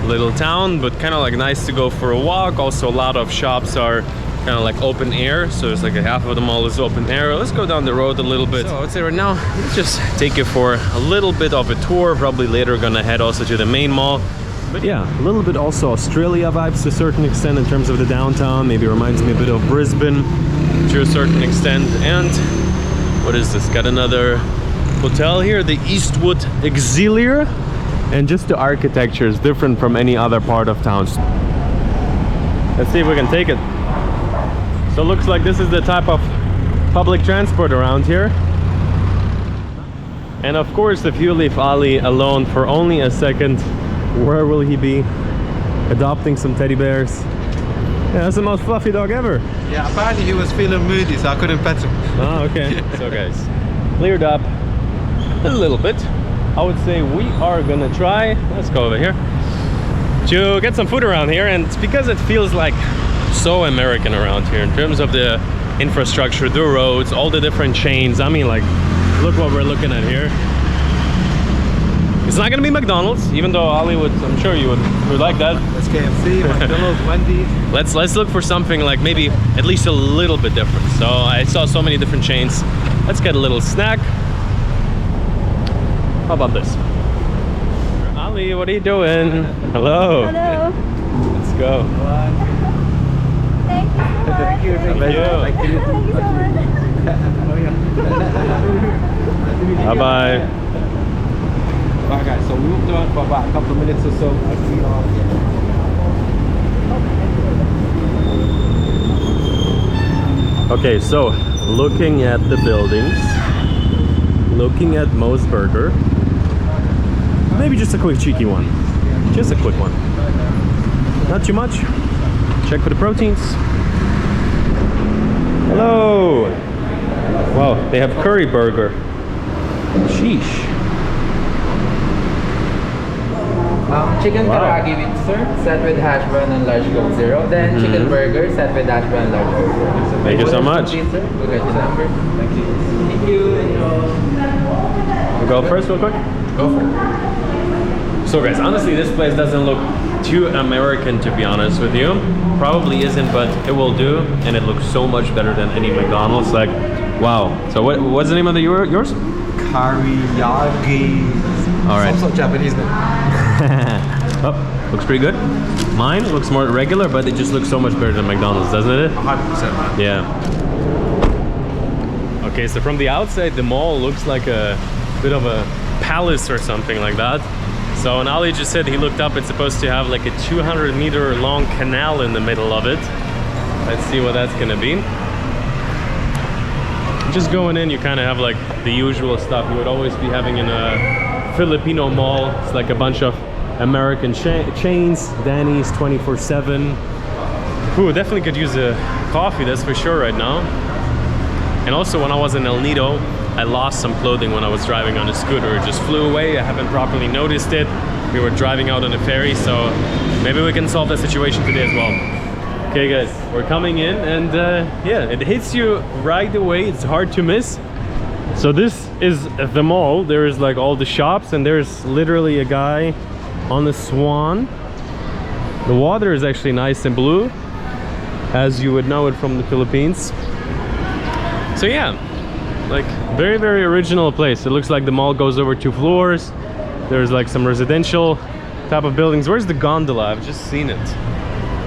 little town, but kind of like nice to go for a walk. Also a lot of shops are kind of like open air, so it's like a half of the mall is open air. Let's go down the road a little bit. So I would say right now, let's just take you for a little bit of a tour. Probably later we're gonna head also to the main mall. But yeah, a little bit also Australia vibes to a certain extent in terms of the downtown. Maybe reminds me a bit of Brisbane to a certain extent. And what is this? Got another hotel here, the EastWood District. And just the architecture is different from any other part of town. Let's see if we can take it. So it looks like this is the type of public transport around here. And of course, if you leave Ali alone for only a second, where will he be? Adopting some teddy bears. Yeah, that's the most fluffy dog ever. Yeah, apparently he was feeling moody, so I couldn't pet him. Oh, okay. So guys, cleared up a little bit. I would say we are gonna try, let's go over here, to get some food around here. And it's because it feels like so American around here in terms of the infrastructure, the roads, all the different chains. I mean, like, look what we're looking at here. It's not gonna be McDonald's, even though Ali would, I'm sure you would like that. There's KFC, McDonald's, Wendy's. Let's look for something like maybe at least a little bit different. So I saw so many different chains. Let's get a little snack. How about this? Ali, what are you doing? Hello. Hello. Let's go. Thank you so much. Thank you. Thank you so much. Bye bye. Right guys, so we moved on for about a couple of minutes or so. Okay, so looking at the buildings, looking at Moe's Burger, maybe just a quick cheeky one, just a quick one, not too much. Check for the proteins. Hello. Wow, they have curry burger. Sheesh. Chicken Wow. karaage with sir, set with hash brown and large Coke Zero. Then chicken burger, set with hash brown and large Coke Zero. Thank you so much. Please, sir. We'll get your number. Thank you. Thank you. We'll go first real quick. Go for it. So guys, honestly this place doesn't look too American, to be honest with you. Probably isn't, but it will do, and it looks so much better than any McDonald's. Like, wow. So what's the name of yours? Karaage. All right. Some sort of Japanese name. Oh, looks pretty good. Mine looks more regular, but it just looks so much better than McDonald's, doesn't it? 100%, man. Yeah. Okay, so from the outside, the mall looks like a bit of a palace or something like that. So, and Ali just said he looked up, it's supposed to have like a 200-meter long canal in the middle of it. Let's see what that's gonna be. Just going in, you kind of have like the usual stuff you would always be having in a Filipino mall. It's like a bunch of American chains, Danny's 24/7. Ooh, definitely could use a coffee, that's for sure right now. And also when I was in El Nido, I lost some clothing when I was driving on a scooter. It just flew away. I haven't properly noticed it. We were driving out on a ferry, so maybe we can solve that situation today as well. Okay guys, we're coming in, and yeah, it hits you right away. It's hard to miss. So this is the mall. There is like all the shops, and there's literally a guy on the swan. The water is actually nice and blue, as you would know it from the Philippines. So yeah, like very, very original place. It looks like the mall goes over 2 floors. There's like some residential type of buildings. Where's the gondola? I've just seen it.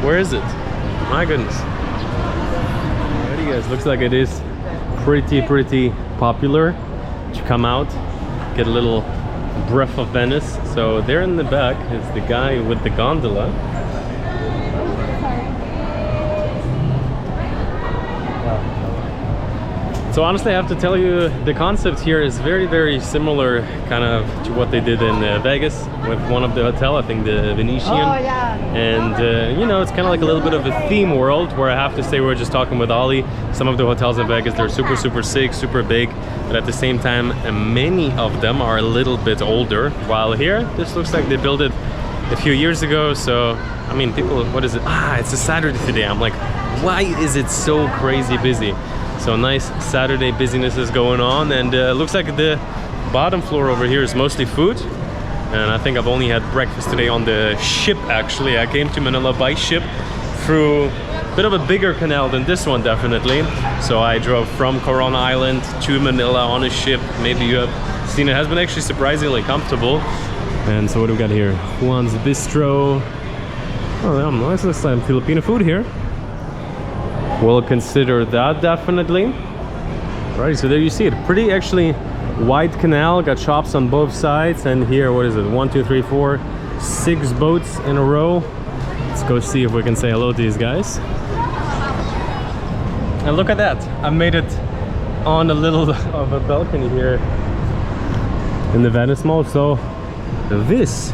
Where is it? My goodness. There you guys, looks like it is pretty popular to come out, get a little breath of Venice. So there in the back is the guy with the gondola. So honestly, I have to tell you, the concept here is very, very similar kind of to what they did in Vegas with one of the hotel, I think the Venetian. Oh, yeah. And you know, it's kind of like a little bit of a theme world, where I have to say, we were just talking with Ali, some of the hotels in Vegas, they're super sick, super big, but at the same time, many of them are a little bit older. While here, this looks like they built it a few years ago. So, I mean, people, what is it? Ah, it's a Saturday today. I'm like, why is it so crazy busy? So nice Saturday busyness is going on, and looks like the bottom floor over here is mostly food. And I think I've only had breakfast today on the ship, actually. I came to Manila by ship through a bit of a bigger canal than this one, definitely. So I drove from Corona Island to Manila on a ship. Maybe you have seen it. Has been actually surprisingly comfortable. And so what do we got here? Juan's Bistro. Oh, yeah, nice. Looks like Filipino food here. We'll consider that, definitely. Right, so there you see it. Pretty actually wide canal, got shops on both sides. And here, what is it? 1, 2, 3, 4, 6 boats in a row. Let's go see if we can say hello to these guys. And look at that, I made it on a little of a balcony here in the Venice Mall. So this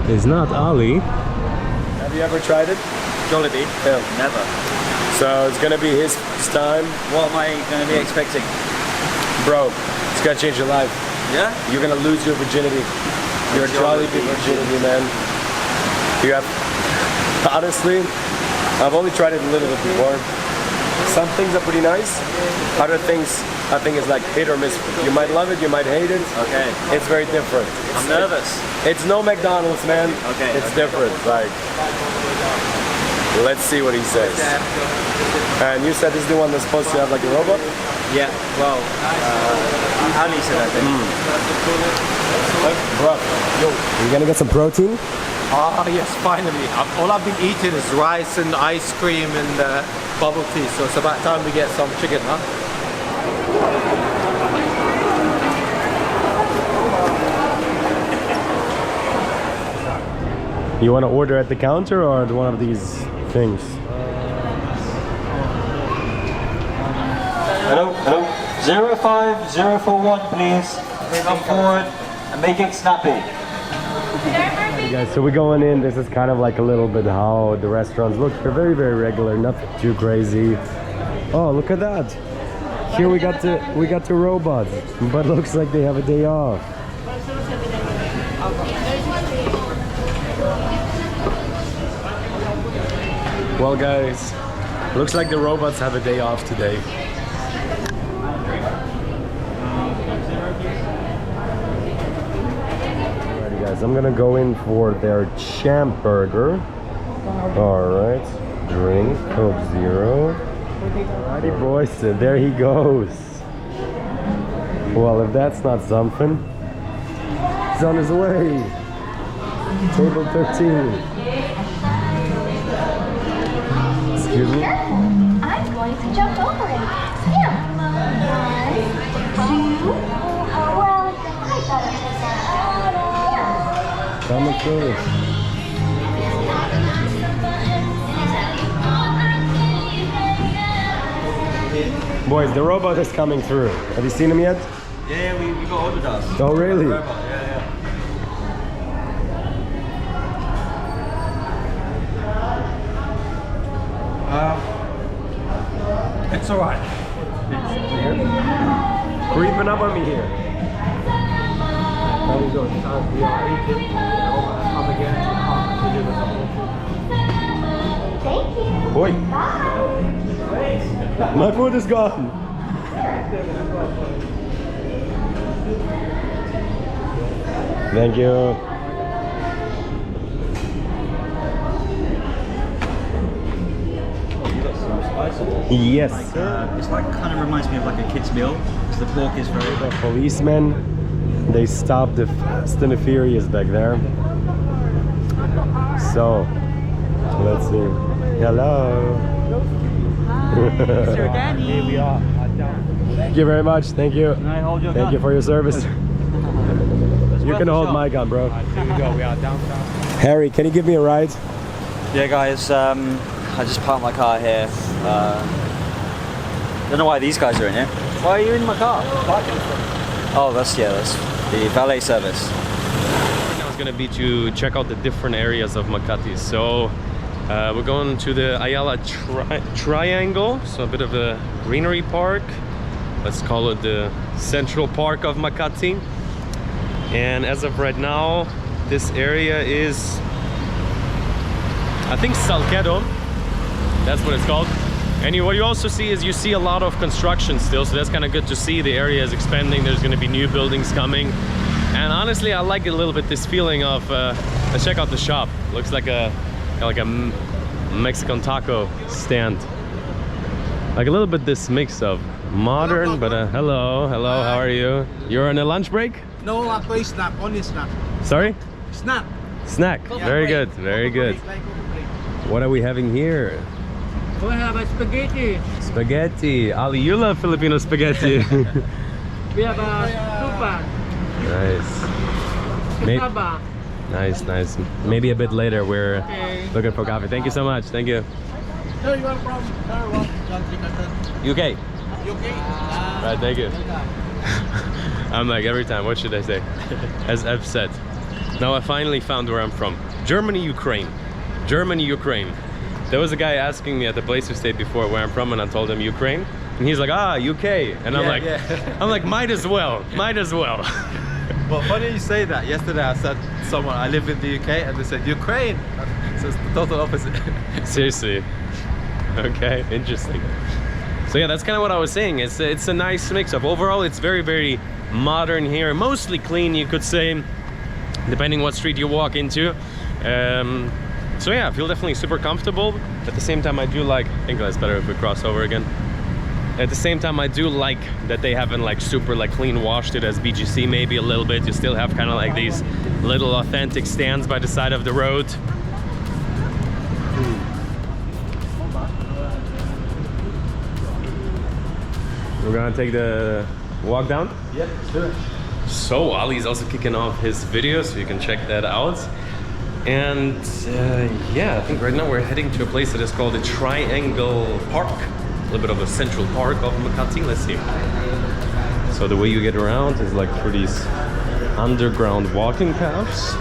is not Ali. Have you ever tried it? Jollibee? Yeah. Never. So it's gonna be his time. What am I going to be expecting? Bro, it's gonna change your life. Yeah? You're gonna lose your virginity. Your Jollibee virginity, man. You have, honestly, I've only tried it a little bit before. Some things are pretty nice. Other things, I think it's like hit or miss. You might love it, you might hate it. Okay. It's very different. I'm nervous. It's no McDonald's, man. Okay. It's different. Like, let's see what he says. And you said this is the one that's supposed to have like a robot? Yeah, well, Ali said that thing. Bro, yo, you gonna get some protein? Ah, yes, finally. All I've been eating is rice and ice cream and bubble tea, so it's about time we get some chicken, huh? You want to order at the counter or one of these things? Hello, hello. 05041, please. Come forward and make it snappy. Hey guys, so we're going in. This is kind of like a little bit how the restaurants look. They're very, very regular, nothing too crazy. Oh, look at that! Here we got the robots, but looks like they have a day off. Well, guys, looks like the robots have a day off today. Alrighty, guys, I'm gonna go in for their champ burger. Alright, drink, Coke Zero. Alrighty, boys, and there he goes. Well, if that's not something, he's on his way. Table 13. Excuse me? I'm going to jump over it. Yeah. 1, 2. Well, I thought it was that. Coming through. Boys, the robot is coming through. Have you seen him yet? Yeah, we got ordered us. Oh, really? It's alright. Creeping up on me here. How we go? We are eating. Come again. Thank you. Boy. My food is gone. Thank you. Yes. It's like kind of reminds me of like a kid's meal. Because the pork is very. The policemen, they stopped the Fast and the Furious back there. So, let's see. Hello. Sir Danny. Here we are. Thank you very much. Thank you. Can I hold your Thank gun? you for your service. You can hold my gun, bro. Here we go. We are downtown. Harry, can you give me a ride? Yeah, guys. I just parked my car here. Don't know why these guys are in here. Why are you in my car? Oh, that's the valet service. Now is going to be to check out the different areas of Makati. So we're going to the Ayala Triangle, so a bit of a greenery park. Let's call it the Central Park of Makati. And as of right now, this area is, I think, Salcedo. That's what it's called. And what you also see is you see a lot of construction still, so that's kind of good to see. The area is expanding. There's going to be new buildings coming. And honestly, I like it a little bit, this feeling of, let's check out the shop. Looks like a Mexican taco stand. Like a little bit this mix of modern, but hello, how are you? You're on a lunch break? No, actually snack, only snack. Sorry? Snack. Snack. Very good, very good. What are we having here? We have a spaghetti. Spaghetti. Ali, you love Filipino spaghetti. We have a tupa. Nice. Nice. Maybe a bit later. We're looking for coffee. Thank you so much. Thank you. So you are from UK. UK? Right, thank you. I'm like, every time, what should I say? As I've said. Now I finally found where I'm from. Germany, Ukraine. Germany, Ukraine. There was a guy asking me at the place we stayed before where I'm from, and I told him Ukraine, and he's like, ah, UK, and I'm like, might as well. Well, funny you say that. Yesterday I said to someone I live in the UK, and they said Ukraine. So it's the total opposite. Seriously. Okay, interesting. So yeah, that's kind of what I was saying. It's a nice mix-up. Overall, it's very, very modern here. Mostly clean, you could say, depending what street you walk into. So yeah, I feel definitely super comfortable. At the same time, I do like, I think that's better if we cross over again. At the same time, I do like that they haven't like super like clean washed it as BGC maybe a little bit. You still have kind of like these little authentic stands by the side of the road. We're gonna take the walk down? Yeah, let's do it. So Ali's also kicking off his video, so you can check that out. And yeah, I think right now we're heading to a place that is called the Triangle Park. A little bit of a central park of Makati. Let's see. So the way you get around is like through these underground walking paths.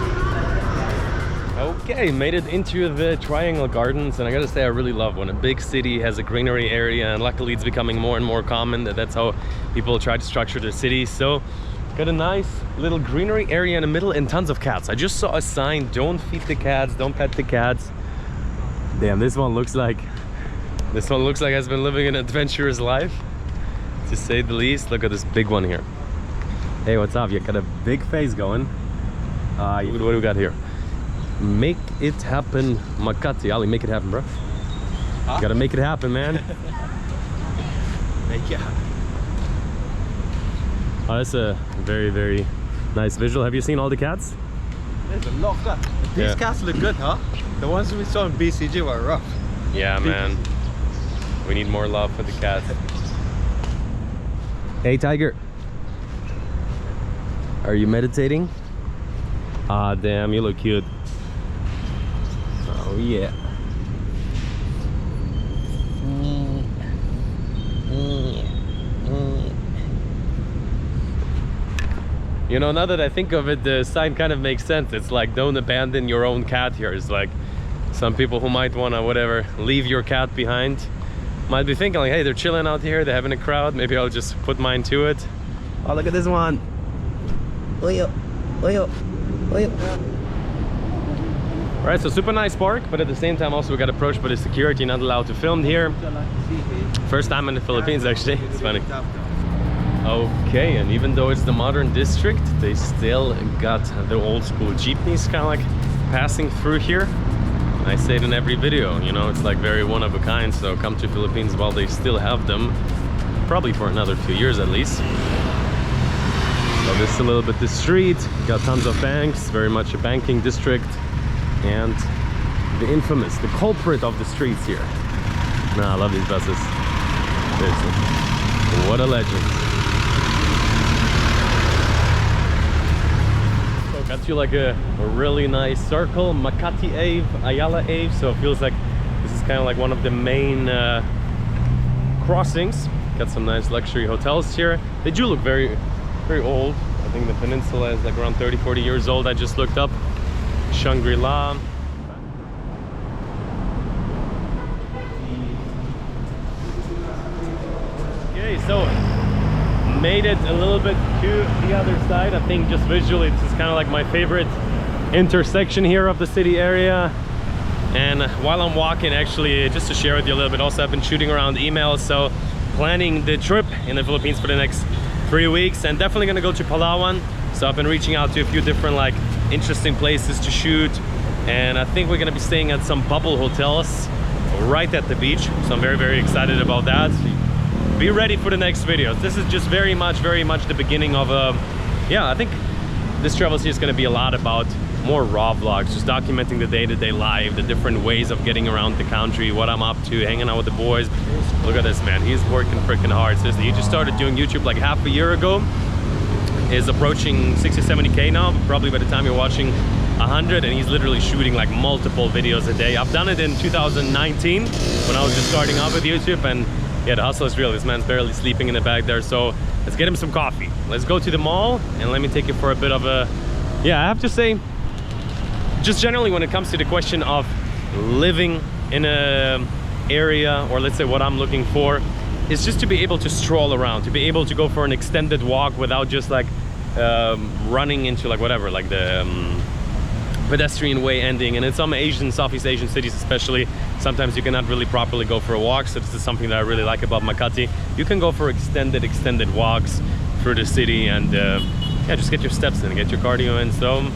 Okay, made it into the Triangle Gardens, and I gotta say I really love when a big city has a greenery area, and luckily it's becoming more and more common that that's how people try to structure their cities. So got a nice little greenery area in the middle and tons of cats. I just saw a sign, don't feed the cats, don't pet the cats. Damn, this one looks like has been living an adventurous life, to say the least. Look at this big one here. Hey, what's up? You got a big face going. What do we got here? Make it happen, Makati. Ali, make it happen, bro. Huh? You gotta make it happen, man. Make it happen. Oh, that's a very, very nice visual. Have you seen all the cats? There's a lot of cats. These cats look good, huh? The ones we saw in BCG were rough. Yeah, man. We need more love for the cats. Hey, Tiger. Are you meditating? Ah, damn, you look cute. Oh, yeah. You know, now that I think of it, the sign kind of makes sense. It's like, don't abandon your own cat here. It's like some people who might want to, whatever, leave your cat behind might be thinking like, hey, they're chilling out here, they're having a crowd, maybe I'll just put mine to it. Oh, look at this one. Oyo, oyo, oyo. All right, so super nice park, but at the same time also we got approached by the security, not allowed to film here. First time in the Philippines, actually. It's funny. Okay, and even though it's the modern district, they still got the old school jeepneys kind of like passing through here. I say it in every video, you know, it's like very one of a kind, so come to Philippines while they still have them, probably for another few years at least. So this is a little bit the street, got tons of banks, very much a banking district, and the infamous, the culprit of the streets here. Nah, I love these buses. Seriously. What a legend. Got you like a really nice circle, Makati Ave, Ayala Ave, so it feels like this is kind of like one of the main crossings. Got some nice luxury hotels here. They do look very, very old. I think the peninsula is like around 30-40 years old. I just looked up. Shangri-La. Okay, so made it a little bit to the other side. I think just visually this is kind of like my favorite intersection here of the city area. And while I'm walking, actually, just to share with you a little bit, also I've been shooting around emails, so planning the trip in the Philippines for the next 3 weeks, and definitely gonna go to Palawan. So I've been reaching out to a few different like interesting places to shoot, and I think we're gonna be staying at some bubble hotels right at the beach, so I'm very, very excited about that. Be ready for the next videos. This is just very much the beginning of yeah, I think this travel series is going to be a lot about more raw vlogs, just documenting the day-to-day life, the different ways of getting around the country, what I'm up to, hanging out with the boys. Look at this man, he's working freaking hard. Seriously, he just started doing YouTube like half a year ago. Is approaching 60-70K now, probably by the time you're watching 100, and he's literally shooting like multiple videos a day. I've done it in 2019 when I was just starting out with YouTube, and yeah, the hustle is real. This man's barely sleeping in the back there, so let's get him some coffee. Let's go to the mall and let me take you for a bit of a, yeah, I have to say, just generally when it comes to the question of living in a area, or let's say what I'm looking for, is just to be able to stroll around, to be able to go for an extended walk without just like running into like whatever, like the pedestrian way ending. And in some Southeast Asian cities especially, sometimes you cannot really properly go for a walk. So this is something that I really like about Makati. You can go for extended walks through the city and yeah, just get your steps in, get your cardio in. So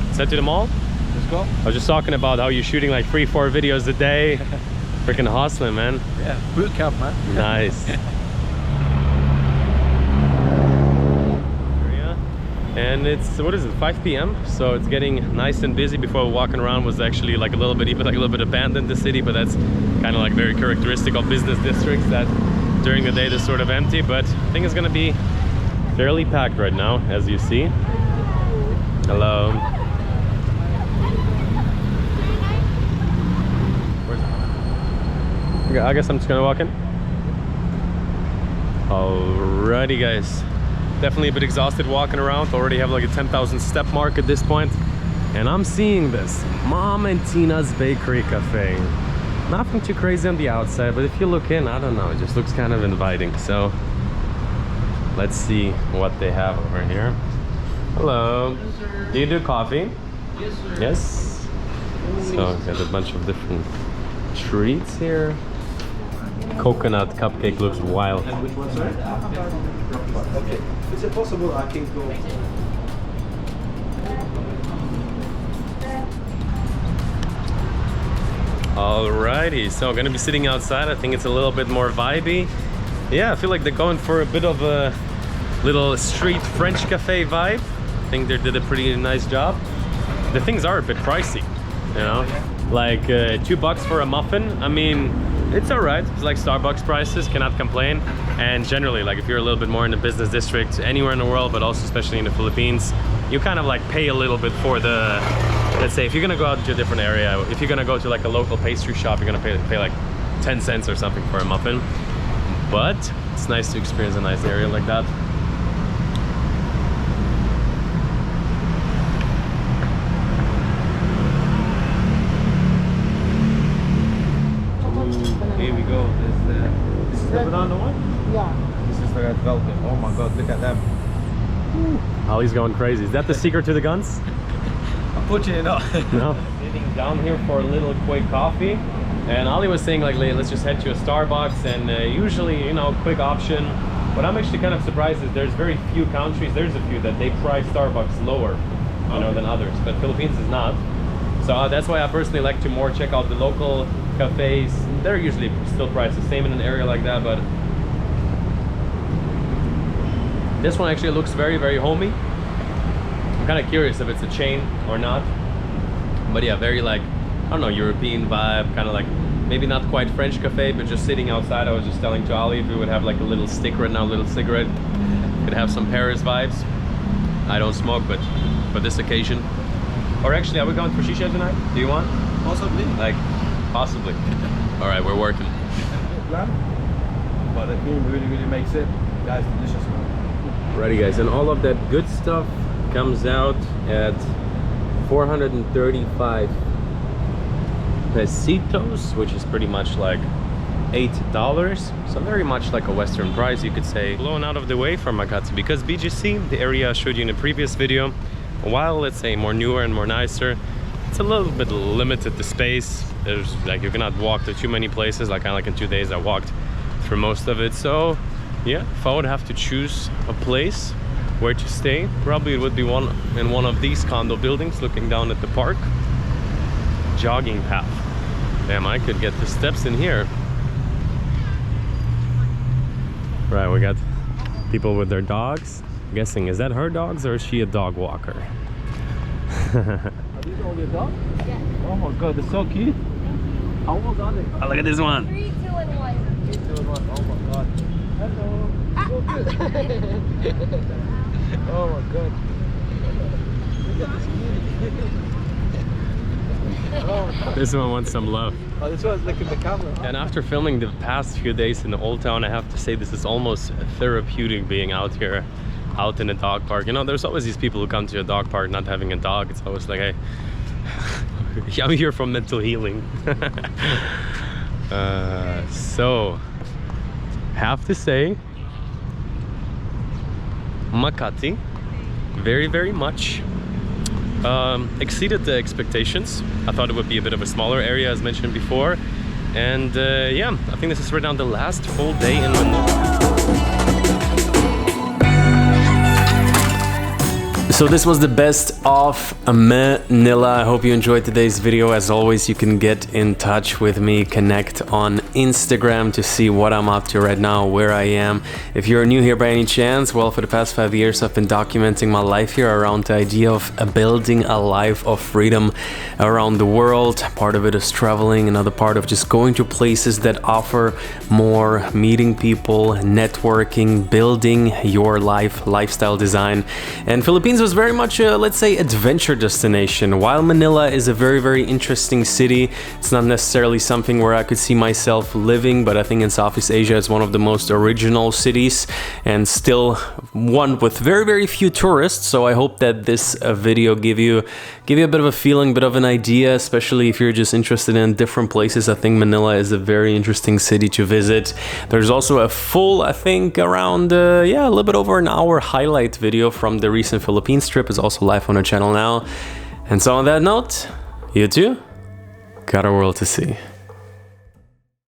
let's head to the mall. Let's go. I was just talking about how you're shooting like 3-4 videos a day. Freaking hustling, man. Yeah, boot camp, man. Nice. And it's, what is it, 5 p.m. so it's getting nice and busy. Before walking around was actually like a little bit, even like a little bit abandoned, the city, but that's kind of like very characteristic of business districts, that during the day they're sort of empty. But I think it's gonna be fairly packed right now, as you see. Hello. I guess I'm just gonna walk in. Alrighty, guys. Definitely a bit exhausted walking around. Already have like a 10,000 step mark at this point. And I'm seeing this Mom and Tina's Bakery Cafe. Nothing too crazy on the outside, but if you look in, I don't know, it just looks kind of inviting. So let's see what they have over here. Hello. Do you do coffee? Yes, sir. Yes. So got a bunch of different treats here. Coconut cupcake looks wild. And which one, sir? Okay. Is it possible I can go? Alrighty, so I'm gonna be sitting outside. I think it's a little bit more vibey. Yeah, I feel like they're going for a bit of a little street French cafe vibe. I think they did a pretty nice job. The things are a bit pricey, you know? Like $2 for a muffin. I mean, it's all right. It's like Starbucks prices, cannot complain. And generally, like if you're a little bit more in the business district anywhere in the world, but also especially in the Philippines, you kind of like pay a little bit for the, let's say if you're gonna go out to a different area, if you're gonna go to like a local pastry shop, you're gonna pay like 10 cents or something for a muffin. But it's nice to experience a nice area like that. Here we go. This is the banana one? Yeah. This is the red velvet. Oh my god, look at them. Ali's going crazy. Is that the secret to the guns? Unfortunately not. No. Sitting down here for a little quick coffee. And Ali was saying like, let's just head to a Starbucks, and usually, you know, quick option. What I'm actually kind of surprised is there's very few countries, there's a few that they price Starbucks lower, you know, than others, but Philippines is not. So that's why I personally like to more check out the local cafes. They're usually still priced the same in an area like that, but this one actually looks very, very homey. I'm kind of curious if it's a chain or not. But yeah, very like, I don't know, European vibe, kind of like maybe not quite French cafe, but just sitting outside. I was just telling to Ali if we would have like a little stick right now, a little cigarette, could have some Paris vibes. I don't smoke, but for this occasion. Or actually, are we going for shisha tonight? Do you want? Possibly. Like, possibly. All right, we're working. But the cream really, really makes it, guys, delicious. Righty, guys, and all of that good stuff comes out at 435 pesitos, which is pretty much like $8. So very much like a Western price, you could say. Blown out of the way from Makati, because BGC, the area I showed you in the previous video, while let's say more newer and more nicer, it's a little bit limited the space. There's like, you cannot walk to too many places. Like kind of like in 2 days I walked through most of it. So yeah, if I would have to choose a place where to stay, probably it would be in one of these condo buildings looking down at the park. Jogging path. Damn, I could get the steps in here. Right, we got people with their dogs. I'm guessing, is that her dogs or is she a dog walker? Are these all your dogs? Yeah. Oh my god, they're so cute. How old are they? Oh, look at this one. 3, 2, and 1. 3, 2, and 1. Oh my god. Hello. So good. Oh my god. Look at this beauty. Oh. This one wants some love. Oh, this one's looking at the camera. And after filming the past few days in the Old Town, I have to say this is almost therapeutic being out here, out in a dog park. You know, there's always these people who come to a dog park not having a dog. It's always like, hey, I'm here for mental healing. So, have to say, Makati, very much exceeded the expectations. I thought it would be a bit of a smaller area, as mentioned before. And yeah, I think this is right now the last full day in Manila. So this was the best of Manila. I hope you enjoyed today's video. As always, you can get in touch with me, connect on Instagram to see what I'm up to right now, where I am. If you're new here by any chance, well, for the past 5 years, I've been documenting my life here around the idea of building a life of freedom around the world. Part of it is traveling, another part of just going to places that offer more, meeting people, networking, building your life, lifestyle design. And Philippines was very much a, let's say, adventure destination. While Manila is a very interesting city, it's not necessarily something where I could see myself living, but I think in Southeast Asia it's one of the most original cities and still one with very few tourists. So I hope that this video give you a bit of a feeling, bit of an idea, especially if you're just interested in different places. I think Manila is a very interesting city to visit. There's also a full, I think around a little bit over an hour highlight video from the recent Philippines trip is also live on our channel now. And so on that note, you too got a world to see.